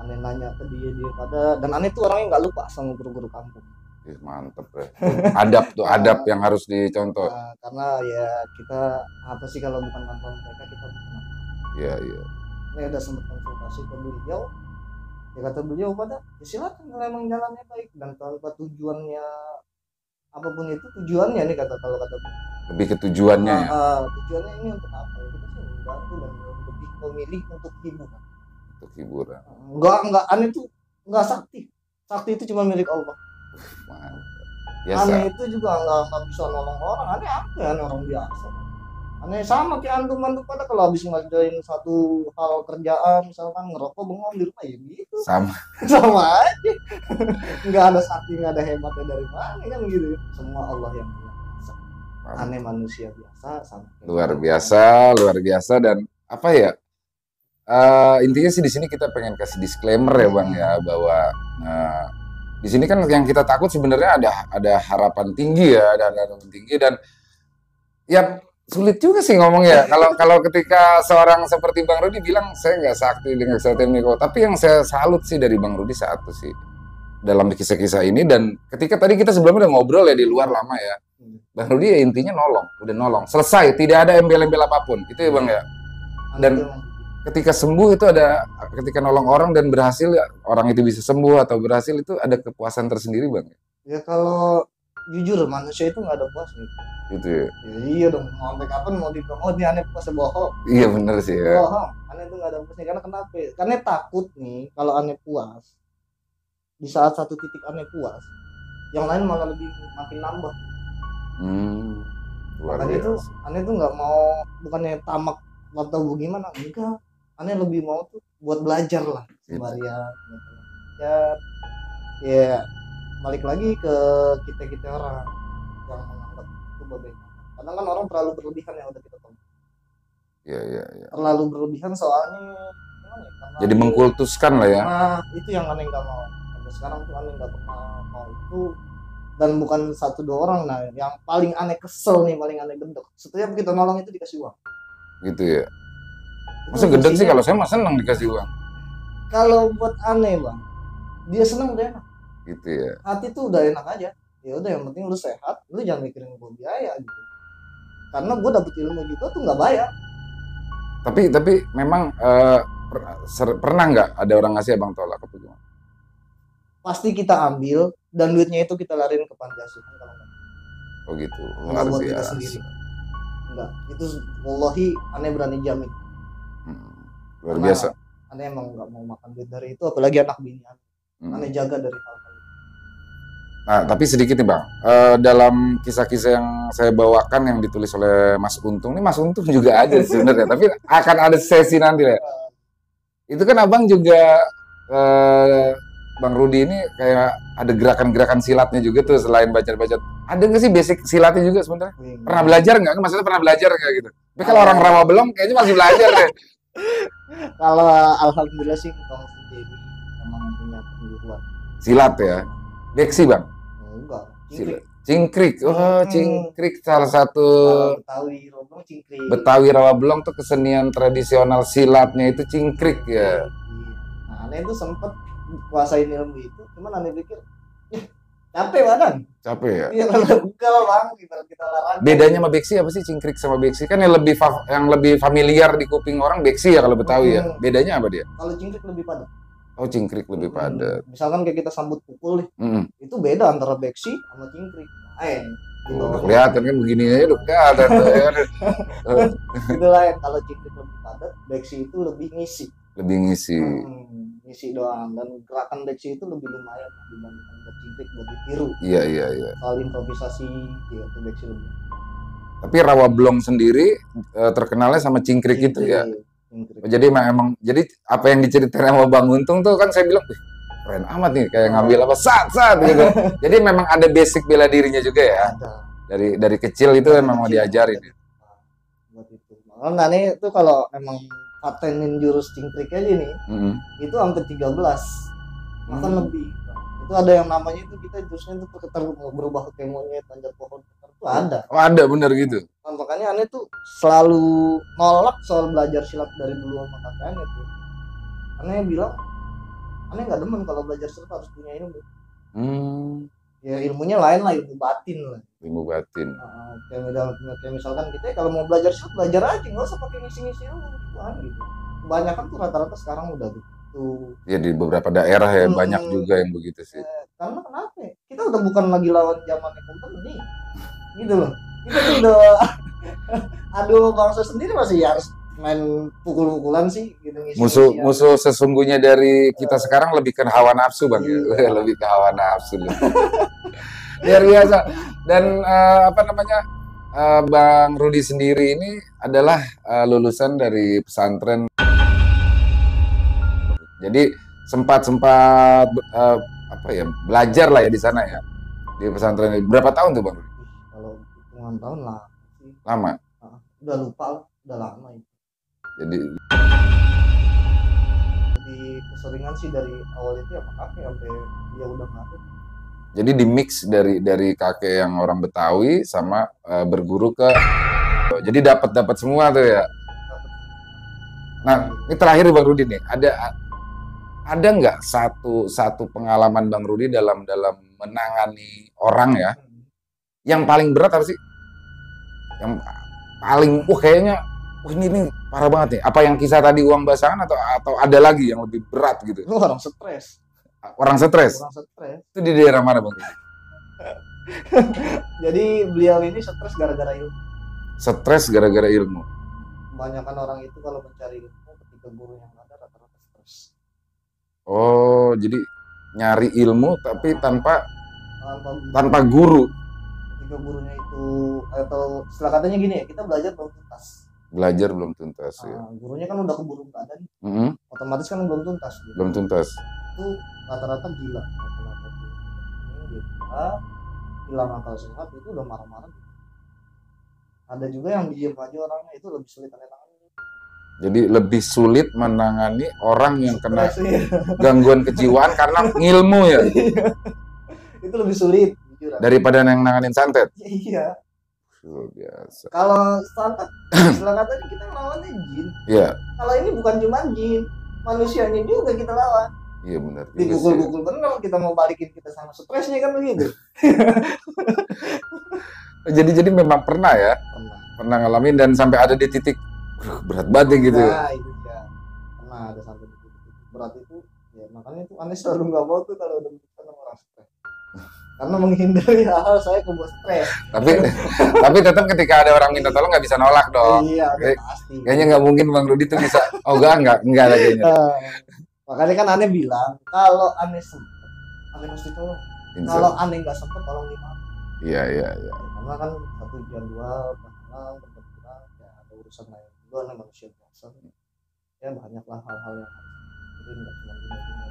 aneh nanya ke dia pada, dan aneh tuh orangnya nggak lupa sama guru-guru kampung. Ih, mantep ya. Adab tuh, adab yang harus dicontoh. Karena ya kita apa sih kalau bukan tanpa mereka kita bukan apa. Iya, iya. Ini ada sempat konsultasi ke beliau, ya kata beliau pada ya silakan kalau emang jalannya baik dan tanpa tujuannya apapun itu tujuannya nih kalau kata Lebih ke tujuannya ya. tujuannya ini untuk apa ya, kita sih membantu dan lebih memilih untuk hiburan. Untuk hiburan. Enggak aneh tuh enggak sakti itu cuma milik Allah. Mantap. Biasa. Aneh itu juga enggak bisa nolong orang, aneh apa ya, aneh orang biasa. Aneh sama kayak antum pada kalau habis ngerjain satu hal kerjaan misalkan ngerokok bengong di rumah ya gitu. Sama aja. Nggak ada sakti, nggak ada hebatnya dari mana kan gitu. Semua Allah yang biasa. Aneh manusia biasa sama. Luar biasa dan apa ya? Intinya sih di sini kita pengen kasih disclaimer ya Bang ya, bahwa di sini kan yang kita takut sebenarnya ada harapan tinggi ya, ada harapan tinggi, dan ya sulit juga sih ngomong ya. Kalau ketika seorang seperti Bang Rudi bilang saya nggak sakti dengan kesehatan Miko, tapi yang saya salut sih dari Bang Rudi satu sih dalam kisah-kisah ini, dan ketika tadi kita sebelumnya udah ngobrol ya di luar lama ya, Bang Rudi ya intinya udah nolong, selesai, tidak ada embel-embel apapun, itu ya Bang ya. Dan ketika sembuh itu ketika nolong orang dan berhasil, orang itu bisa sembuh atau berhasil, itu ada kepuasan tersendiri Bang. Ya kalau jujur manusia itu nggak ada puasnya. Gitu ya. Iya dong, mau sampai kapan mau dibilang oh ini aneh puas bohong. Iya bener sih ya. Bohong, aneh itu nggak ada puasnya karena kenapa? Karena takut nih kalau aneh puas, di saat satu titik aneh puas, yang lain malah lebih makin nambah. Makanya itu aneh tuh nggak mau, bukannya tamak atau gimana, enggak. Aneh lebih mau tuh buat belajar lah sembarian. Ya balik lagi ke kita orang yang menganggap itu bagaimana. Kadang kan orang terlalu berlebihan yang udah kita tahu. Iya. Terlalu berlebihan soalnya gimana ya? Jadi mengkultuskan lah ya. Nah itu yang aneh nggak mau. Sampai sekarang tuh aneh nggak pernah mau itu, dan bukan satu dua orang. Nah yang paling aneh kesel nih, paling aneh gendek, setiap kita nolong itu dikasih uang. Gitu ya. Masa gendek sih? Kalau saya mah seneng dikasih uang. Kalau buat aneh Bang, dia seneng udah enak. Gitu ya. Hati tuh udah enak aja. Ya udah yang penting lu sehat, lu jangan mikirin gue biaya gitu. Karena gue dapet ilmu juga tuh nggak bayar. Tapi memang pernah nggak ada orang ngasih abang tolak apa gimana? Pasti kita ambil dan duitnya itu kita lariin ke panti asuhan kalau enggak. Oh gitu. Enggak buat kita sendiri. Enggak. Itu wallahi aneh berani jamin. Luar biasa. Aneh emang nggak mau makan duit dari itu, apalagi anak bini. Aneh jaga dari hal-hal. Nah, tapi sedikit nih Bang, dalam kisah-kisah yang saya bawakan yang ditulis oleh Mas Untung, ini Mas Untung juga ada sebenarnya, tapi akan ada sesi nanti ya. Itu kan Abang juga, Bang Rudi ini kayak ada gerakan-gerakan silatnya juga tuh selain baca-baca. Ada nggak sih basic silatnya juga sebenarnya? Pernah belajar nggak? Maksudnya pernah belajar nggak gitu? Tapi kalau orang rawa belum, kayaknya masih belajar deh. Kalau alhamdulillah sih Bang sendiri emang punya pengetahuan. Silat ya. Beksi Bang? Enggak, Cingkrik. Oh, cingkrik salah satu Betawi Rawa Blong cingkrik. Betawi Rawa Blong tuh kesenian tradisional silatnya itu cingkrik ya. Nah, aneh itu sempet kuasain ilmu itu, cuman aneh pikir capek badan. Capek ya? Iya, bugal Bang, kita olahraga. Bedanya sama beksi apa sih cingkrik sama beksi? Kan yang lebih familiar di kuping orang beksi ya kalau Betawi ya. Bedanya apa dia? Kalau cingkrik lebih padat. Oh, cingkrik lebih padat. Misalkan kayak kita sambut pukul nih, itu beda antara beksi sama cingkrik. Udah kelihatan kan begini aja udah kelihatan. Itu lain, kalau cingkrik lebih padat, beksi itu lebih ngisi. Ngisi doang, dan gerakan beksi itu lebih lumayan dibandingkan buat cingkrik buat ditiru. Iya. Soal improvisasi, itu beksi lebih. Tapi Rawa Blong sendiri terkenalnya sama cingkrik itu ya. Jadi memang jadi apa yang diceritain sama Bang Untung tuh kan saya bilang keren amat nih, kayak ngambil apa saat gitu. Jadi memang ada basic bela dirinya juga ya. Dari kecil itu memang mau diajarin ya. Buat itu. Makanya nih itu kalau emang patenin jurus cingkrik aja nih, itu hampir 13, bahkan lebih. Itu ada yang namanya itu kita jurusnya itu berubah ke monyet, panjat pohon, Itu ada. Oh, ada bener gitu. Nah, makanya aneh tuh selalu nolak soal belajar silat dari dulu sama kakek aneh tuh. Aneh bilang aneh nggak demen kalau belajar silat harus punya ilmu. Ya ilmunya lain lah, ilmu batin lah. Ilmu batin. Kayak misalkan kita kalau mau belajar silat belajar aja, nggak usah pakai ngisi-ngisi ilmu gitu. Kebanyakan tuh rata-rata sekarang udah gitu. Ya di beberapa daerah ya banyak juga yang begitu sih. Karena kenapa? Kita udah bukan lagi lawan zaman komputer nih, gitu loh. Kita tuh udah aduh bangsa sendiri masih harus main pukul-pukulan sih gitu. Musuh sesungguhnya dari kita sekarang lebih ke hawa nafsu bang ya, lebih ke hawa nafsu. Luar biasa. Dan apa namanya, Bang Rudi sendiri ini adalah lulusan dari pesantren. Jadi sempat apa ya, belajar lah ya di sana ya, di pesantren. Berapa tahun tuh Bang Rudi? Kalau hitungan tahun lah. Lama? Udah lupa, udah lama itu. Jadi keseringan sih dari awal itu ya kakek sampai dia udah nggak ada. Jadi di mix dari kakek yang orang Betawi sama berguru ke, jadi dapat semua tuh ya. Nah ini terakhir Bang Rudi nih, ada nggak satu pengalaman Bang Rudi dalam menangani orang ya, yang paling berat apa sih? Yang paling kayaknya ini parah banget nih. Apa yang kisah tadi uang basahan atau ada lagi yang lebih berat gitu? Orang stres. Orang stres. Itu di daerah mana Bang? Jadi beliau ini stres gara-gara ilmu. Stres gara-gara ilmu. Kebanyakan orang itu kalau mencari ilmu ketika guru yang ada rata-rata stres. Oh, jadi nyari ilmu tapi tanpa guru. Ketika gurunya itu, atau istilah katanya gini ya, kita belajar belum tuntas. Belajar belum tuntas ya. Gurunya kan udah keburu keadaan. Otomatis kan belum tuntas. Gitu. Belum tuntas. Itu rata-rata gila. Hilang akal sehat itu udah marah-marah. Ada juga yang diem aja orangnya, itu lebih sulit menangani. Jadi lebih sulit menangani orang yang kena gangguan kejiwaan karena ngilmu ya. Itu lebih sulit daripada yang nanganin santet. Iya. Luar biasa. Kalau santet, istilah katanya kita lawannya jin. Iya. Kalau ini bukan cuma jin, manusianya juga kita lawan. Iya benar. Dipukul-pukul bener, kita mau balikin kita sama stresnya kan begitu. jadi memang pernah ya? Pernah ngalamin dan sampai ada di titik berat banget gitu. Nah, itu ya. Pernah ada sampai di titik berat itu. Ya makanya itu aneh selalu nggak mau tuh kalau udah sama orang stres. Karena menghindari hal-hal saya kebuat stres. Tapi tetap ketika ada orang minta tolong nggak bisa nolak dong. Iya, pasti. Kayaknya nggak mungkin Bang Rudi tuh bisa. Oh enggak lagi. Makanya kan aneh bilang kalau aneh sempet, aneh mesti tolong. Kalau aneh nggak sempet, tolong dimaafin. Iya. Karena kan satu jadwal, kebetulan ya ada urusan lain juga, aneh manusia biasa. Ya banyaklah hal-hal yang harus jadi nggak cuma gini.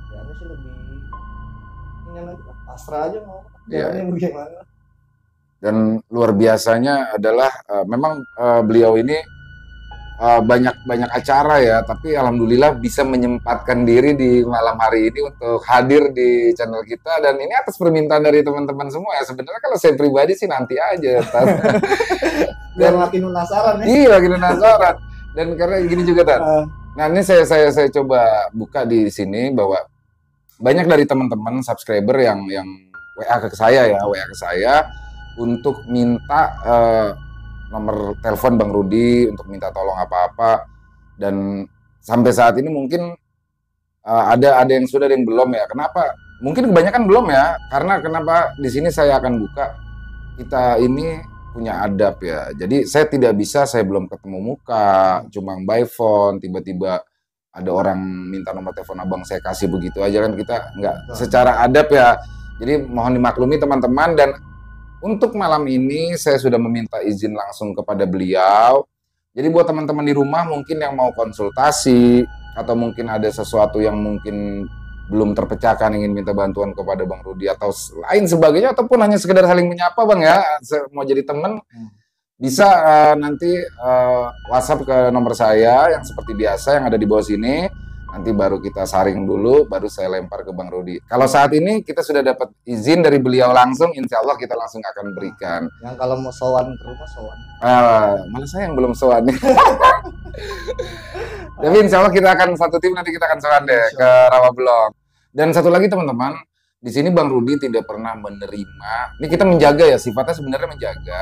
Ya aneh sih lebih ingin aja pasrah aja mau. Jalannya bagaimana. Dan luar biasanya adalah memang beliau ini banyak acara ya, tapi alhamdulillah bisa menyempatkan diri di malam hari ini untuk hadir di channel kita, dan ini atas permintaan dari teman-teman semua ya. Sebenarnya kalau saya pribadi sih nanti aja biar makin penasaran ya. Iya, makin penasaran. Dan karena gini juga nah ini saya coba buka di sini bahwa banyak dari teman-teman subscriber yang WA ke saya untuk minta nomor telepon Bang Rudi untuk minta tolong apa-apa, dan sampai saat ini mungkin ada yang sudah, ada yang belum ya. Kenapa? Mungkin kebanyakan belum ya, karena kenapa di sini saya akan buka, kita ini punya adab ya. Jadi saya tidak bisa, saya belum ketemu muka, cuma by phone, tiba-tiba ada orang minta nomor telepon abang saya kasih begitu aja, kan kita nggak secara adab ya. Jadi mohon dimaklumi teman-teman. Dan untuk malam ini saya sudah meminta izin langsung kepada beliau. Jadi buat teman-teman di rumah mungkin yang mau konsultasi atau mungkin ada sesuatu yang mungkin belum terpecahkan, ingin minta bantuan kepada Bang Rudi atau lain sebagainya, ataupun hanya sekedar saling menyapa Bang ya, mau jadi teman, bisa nanti WhatsApp ke nomor saya yang seperti biasa yang ada di bawah sini. Nanti baru kita saring dulu, baru saya lempar ke Bang Rudi. Kalau saat ini kita sudah dapat izin dari beliau langsung, insya Allah kita langsung akan berikan. Yang kalau mau sowan ke rumah sowan. Malah saya yang belum sowan nih. Tapi insya Allah kita akan satu tim, nanti kita akan sowan deh ke Rawabelong. Dan satu lagi teman-teman, di sini Bang Rudi tidak pernah menerima. Ini kita menjaga ya, sifatnya sebenarnya menjaga.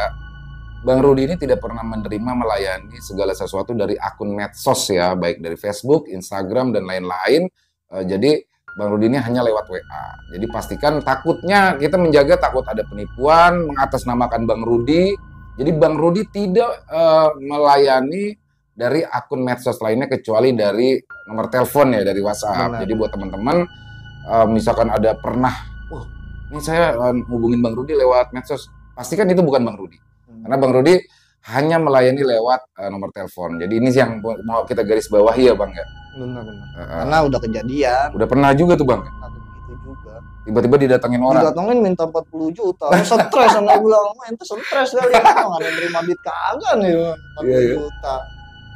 Bang Rudi ini tidak pernah menerima melayani segala sesuatu dari akun medsos ya, baik dari Facebook, Instagram, dan lain-lain. Jadi Bang Rudi ini hanya lewat WA. Jadi pastikan takutnya kita menjaga takut ada penipuan, mengatasnamakan Bang Rudi. Jadi Bang Rudi tidak melayani dari akun medsos lainnya kecuali dari nomor telepon ya, dari WhatsApp. Benar. Jadi buat teman-teman, misalkan ada pernah, ini saya hubungin Bang Rudi lewat medsos, pastikan itu bukan Bang Rudi. Karena Bang Rudi hanya melayani lewat nomor telepon. Jadi ini yang mau kita garis bawahi ya Bang ya. Benar-benar. Karena udah kejadian. Udah pernah juga tuh Bang. Begitu juga. Tiba-tiba didatengin orang. Didatengin minta 40 juta. Stres sama bilang, ente stres kali. Nggak ada terima duit kagak nih 40 juta.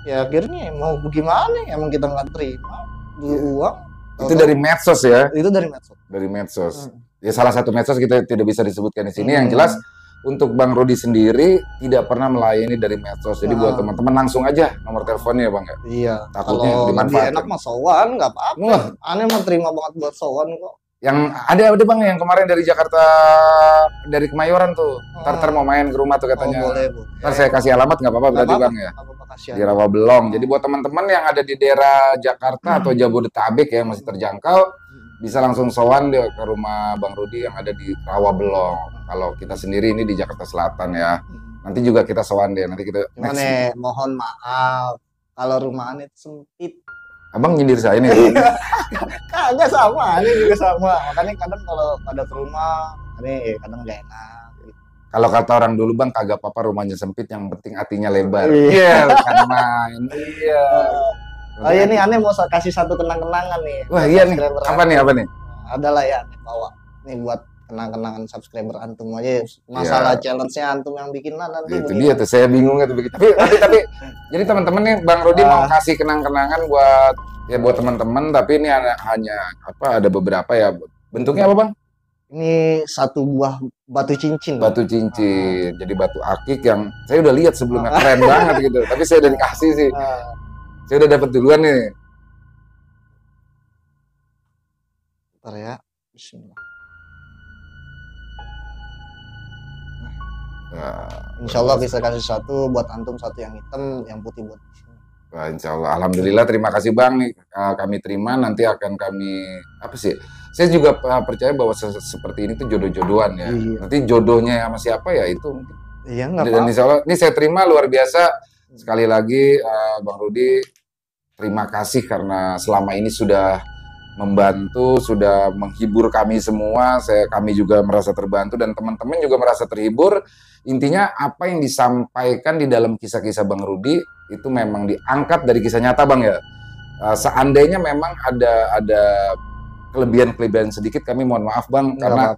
Ya akhirnya mau bagaimana? Emang kita nggak terima uang. Itu dari medsos ya? Itu dari medsos. Dari medsos. Ya salah satu medsos kita tidak bisa disebutkan di sini. Yang jelas untuk Bang Rudi sendiri tidak pernah melayani dari medsos. Jadi buat teman-teman langsung aja nomor teleponnya Bang ya. Iya. Takutnya kalau dimanfaatkan. Enak mah sowan nggak apa-apa. Aneh mah terima banget buat sowan kok. Yang ada Bang yang kemarin dari Jakarta, dari Kemayoran tuh. Ntar mau main ke rumah tuh katanya. Boleh. Ntar saya kasih alamat nggak apa-apa berarti Bang ya. Di Rawabelong. Jadi buat teman-teman yang ada di daerah Jakarta atau Jabodetabek ya masih terjangkau, bisa langsung sowan deh ke rumah Bang Rudi yang ada di Rawabelong. Kalau kita sendiri ini di Jakarta Selatan ya. Nanti juga kita sowan deh. Nanti kita mohon maaf kalau rumah Ane sempit. Abang nyindir saya nih. Kagak sama, Ane juga sama. Makanya kadang kalau ada ke rumah, Ane kadang gak enak. Kalau kata orang dulu Bang, kagak apa-apa rumahnya sempit, yang penting hatinya lebar. Iya, kan main. Iya. Oh iya nih, Ane mau kasih satu kenang-kenangan nih. Wah iya nih, apa nih? Adalah ya, nih bawa. Nih buat kenang-kenangan subscriber antum aja. Masalah challenge-nya antum yang bikin nanti. Itu dia tuh, saya bingung gitu. Tapi jadi teman-teman nih, Bang Rudi mau kasih kenang-kenangan buat teman-teman. Tapi ini ada beberapa ya. Bentuknya apa Bang? Ini satu buah batu cincin. Batu cincin, jadi batu akik yang saya udah lihat sebelumnya keren banget gitu. Tapi saya udah dikasih sih. Saya udah dapat duluan nih. Bentar ya. Bismillah. Insya Allah bisa kasih satu buat antum, satu yang hitam, yang putih buat di sini. Wah, insya Allah. Alhamdulillah, terima kasih Bang nih. Kami terima, nanti akan kami saya juga percaya bahwa seperti ini tuh jodoh-jodohan ya. Iya. Nanti jodohnya sama siapa ya itu mungkin. Iya, nggak apa-apa. Dan insya Allah, ini saya terima luar biasa. Sekali lagi Bang Rudi, terima kasih karena selama ini sudah membantu, sudah menghibur kami semua. Kami juga merasa terbantu dan teman-teman juga merasa terhibur. Intinya apa yang disampaikan di dalam kisah-kisah Bang Rudi itu memang diangkat dari kisah nyata Bang ya. Seandainya memang ada kelebihan-kelebihan sedikit, kami mohon maaf Bang, karena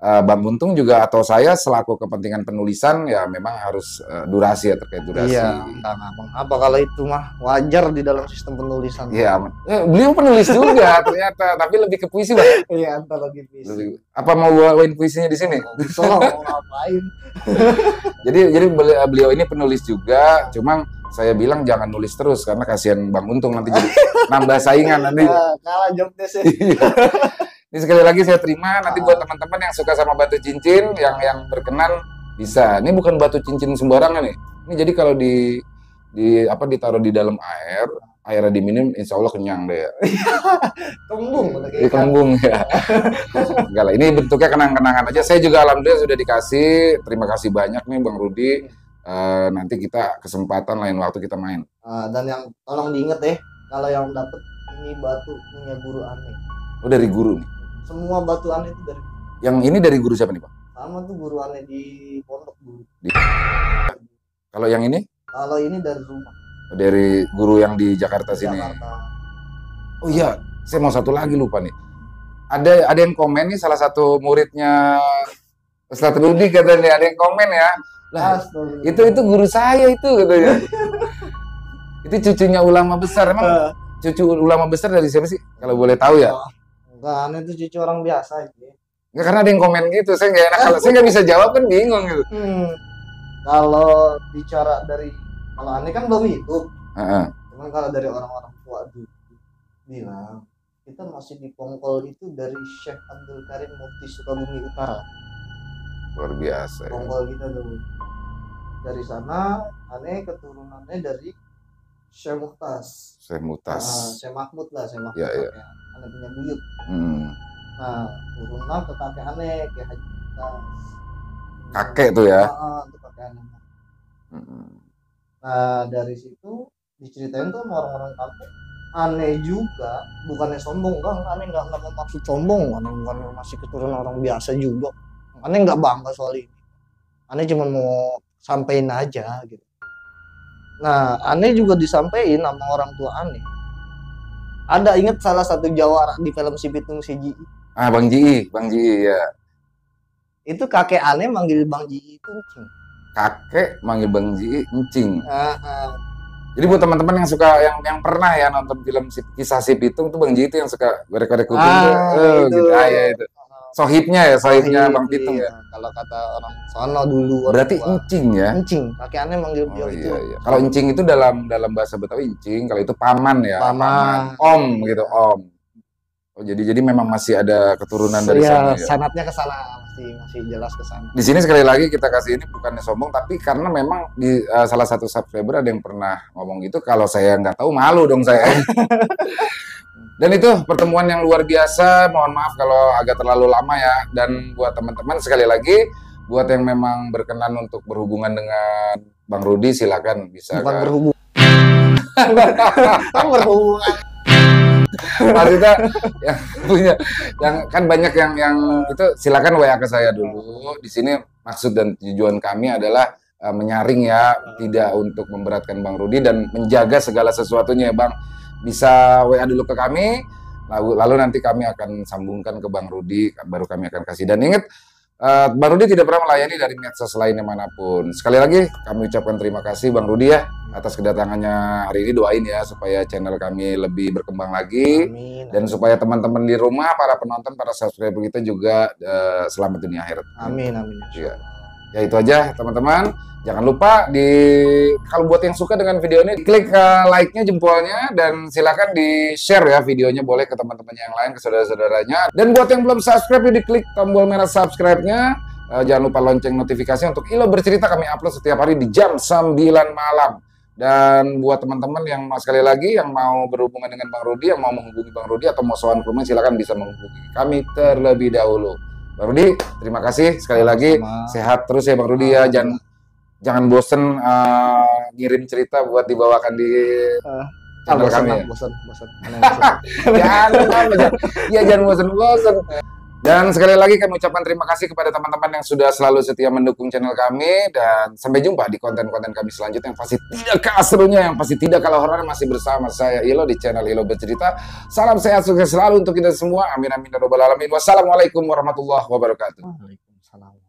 Bang Untung juga atau saya selaku kepentingan penulisan ya memang harus durasi ya, terkait durasi. Iya, apa kalau itu mah wajar di dalam sistem penulisan. Iya, beliau penulis juga ternyata, tapi lebih ke puisi Bang. Iya, antologi puisi. Apa mau bawain puisinya di sini? Bisa, mau ngapain? jadi beliau ini penulis juga, cuma saya bilang jangan nulis terus karena kasihan Bang Untung nanti jadi nambah saingan nanti. Kalah job deh sih. Ini sekali lagi saya terima, nanti buat teman-teman yang suka sama batu cincin, yang berkenan bisa. Ini bukan batu cincin sembarangan nih. Ini jadi kalau ditaruh di dalam airnya diminum, insya Allah kenyang deh. Kembung. Kembung ya. Enggak lah, ini bentuknya kenang-kenangan aja. Saya juga alhamdulillah sudah dikasih. Terima kasih banyak nih Bang Rudi. Nanti kita kesempatan lain waktu kita main. Dan yang tolong diinget kalau yang dapet ini batu punya guru aneh. Oh, dari guru nih. Semua batu aneh itu dari. Yang ini dari guru siapa nih Pak? Sama tuh guru aneh di pondok dulu. Kalau yang ini? Kalau ini dari rumah. Dari guru yang di Jakarta sini. Oh iya, saya mau satu lagi lupa nih. Ada yang komen nih, salah satu muridnya Ustadz Rudi katanya, ada yang komen ya. Lah, itu guru saya itu katanya. Itu cucunya ulama besar. Emang cucu ulama besar dari siapa sih? Kalau boleh tahu ya? Enggak, Ane itu cucu orang biasa aja. Enggak, karena ada yang komen gitu, saya nggak enak kalau saya nggak bisa jawab kan bingung gitu. Kalau bicara kalau Ane kan belum hidup. Cuman kalau dari orang-orang tua dulu bilang kita masih dipongkol itu dari Syekh Abdul Karim Mufti Sukabumi Utara. Luar biasa. Pongkol kita dulu. Dari sana Ane keturunannya dari Syekh Muhtas. Syekh Muhtas. Syekh Mahmud lah, Syekh Mahmud. Ya. Ane punya buyut. Nah, turunan ke kakek Ane, ke Haji Muhtas. Kakek tuh ya? Itu kakek Ane. Nah, dari situ diceritain tuh sama orang-orang kampung. Ane juga bukannya sombong, Ane nggak maksud sombong, Ane bukan masih keturunan orang biasa juga. Ane nggak bangga soal ini. Ane cuma mau sampein aja gitu. Nah, Ane juga disampaikan sama orang tua Ane. Ada inget salah satu jawara di film Si Pitung Si Ji? Bang Ji ya. Itu kakek Ane manggil Bang Ji itu encing. Kakek manggil Bang Ji encing. Jadi buat teman-teman yang suka yang pernah ya nonton film Kisah Si Pitung tuh Bang Ji itu yang suka gorek-gorek kuping tuh. Gitu ya itu. Sohibnya Bang Pitung ya. Kalau kata orang sono dulu. Berarti encing ya? Encing. Kakek Ane manggil dia itu. Iya. Kalau encing itu dalam bahasa Betawi encing, kalau itu paman ya. Paman. Om gitu, om. Oh, jadi memang masih ada keturunan dari sana ya. Sanatnya ke sana masih jelas ke sana. Di sini sekali lagi kita kasih ini bukannya sombong, tapi karena memang di salah satu subscriber ada yang pernah ngomong gitu, kalau saya nggak tahu malu dong saya. Dan itu pertemuan yang luar biasa, mohon maaf kalau agak terlalu lama ya. Dan buat teman-teman sekali lagi, buat yang memang berkenan untuk berhubungan dengan Bang Rudi, silakan bisa. Bukan berhubungan. Berhubungan. Maksudnya yang punya, yang kan banyak yang itu silakan WA ke saya dulu. Di sini maksud dan tujuan kami adalah menyaring ya, tidak untuk memberatkan Bang Rudi dan menjaga segala sesuatunya ya Bang. Bisa WA dulu ke kami, lalu nanti kami akan sambungkan ke Bang Rudi, baru kami akan kasih. Dan ingat, Bang Rudi tidak pernah melayani dari medsos lainnya manapun. Sekali lagi, kami ucapkan terima kasih Bang Rudi ya, atas kedatangannya hari ini. Doain ya, supaya channel kami lebih berkembang lagi. Amin. Dan supaya teman-teman di rumah, para penonton, para subscriber kita juga selamat dunia akhirat. Amin. Ya itu aja teman-teman. Jangan lupa kalau buat yang suka dengan video ini, klik like-nya, jempolnya, dan silakan di-share ya videonya, boleh ke teman-teman yang lain, ke saudara-saudaranya. Dan buat yang belum subscribe, diklik tombol merah subscribe-nya. Jangan lupa lonceng notifikasi untuk Ilo Bercerita, kami upload setiap hari di jam 9 malam. Dan buat teman-teman yang sekali lagi yang mau berhubungan dengan Bang Rudi, yang mau menghubungi Bang Rudi atau mau soal rumah, silakan bisa menghubungi kami terlebih dahulu. Bang Rudi, terima kasih sekali lagi. Sehat terus ya Bang Rudi ya. Jangan bosen ngirim cerita buat dibawakan di channel kami ya. Bosen. Jangan bosen. Dan sekali lagi kami ucapkan terima kasih kepada teman-teman yang sudah selalu setia mendukung channel kami. Dan sampai jumpa di konten-konten kami selanjutnya yang pasti tidak kalah serunya, yang pasti tidak kalah horor, masih bersama saya Ilo di channel Ilo Bercerita. Salam sehat, sukses selalu untuk kita semua. Amin ya rabbal alamin. Wassalamualaikum warahmatullahi wabarakatuh. Waalaikumsalam.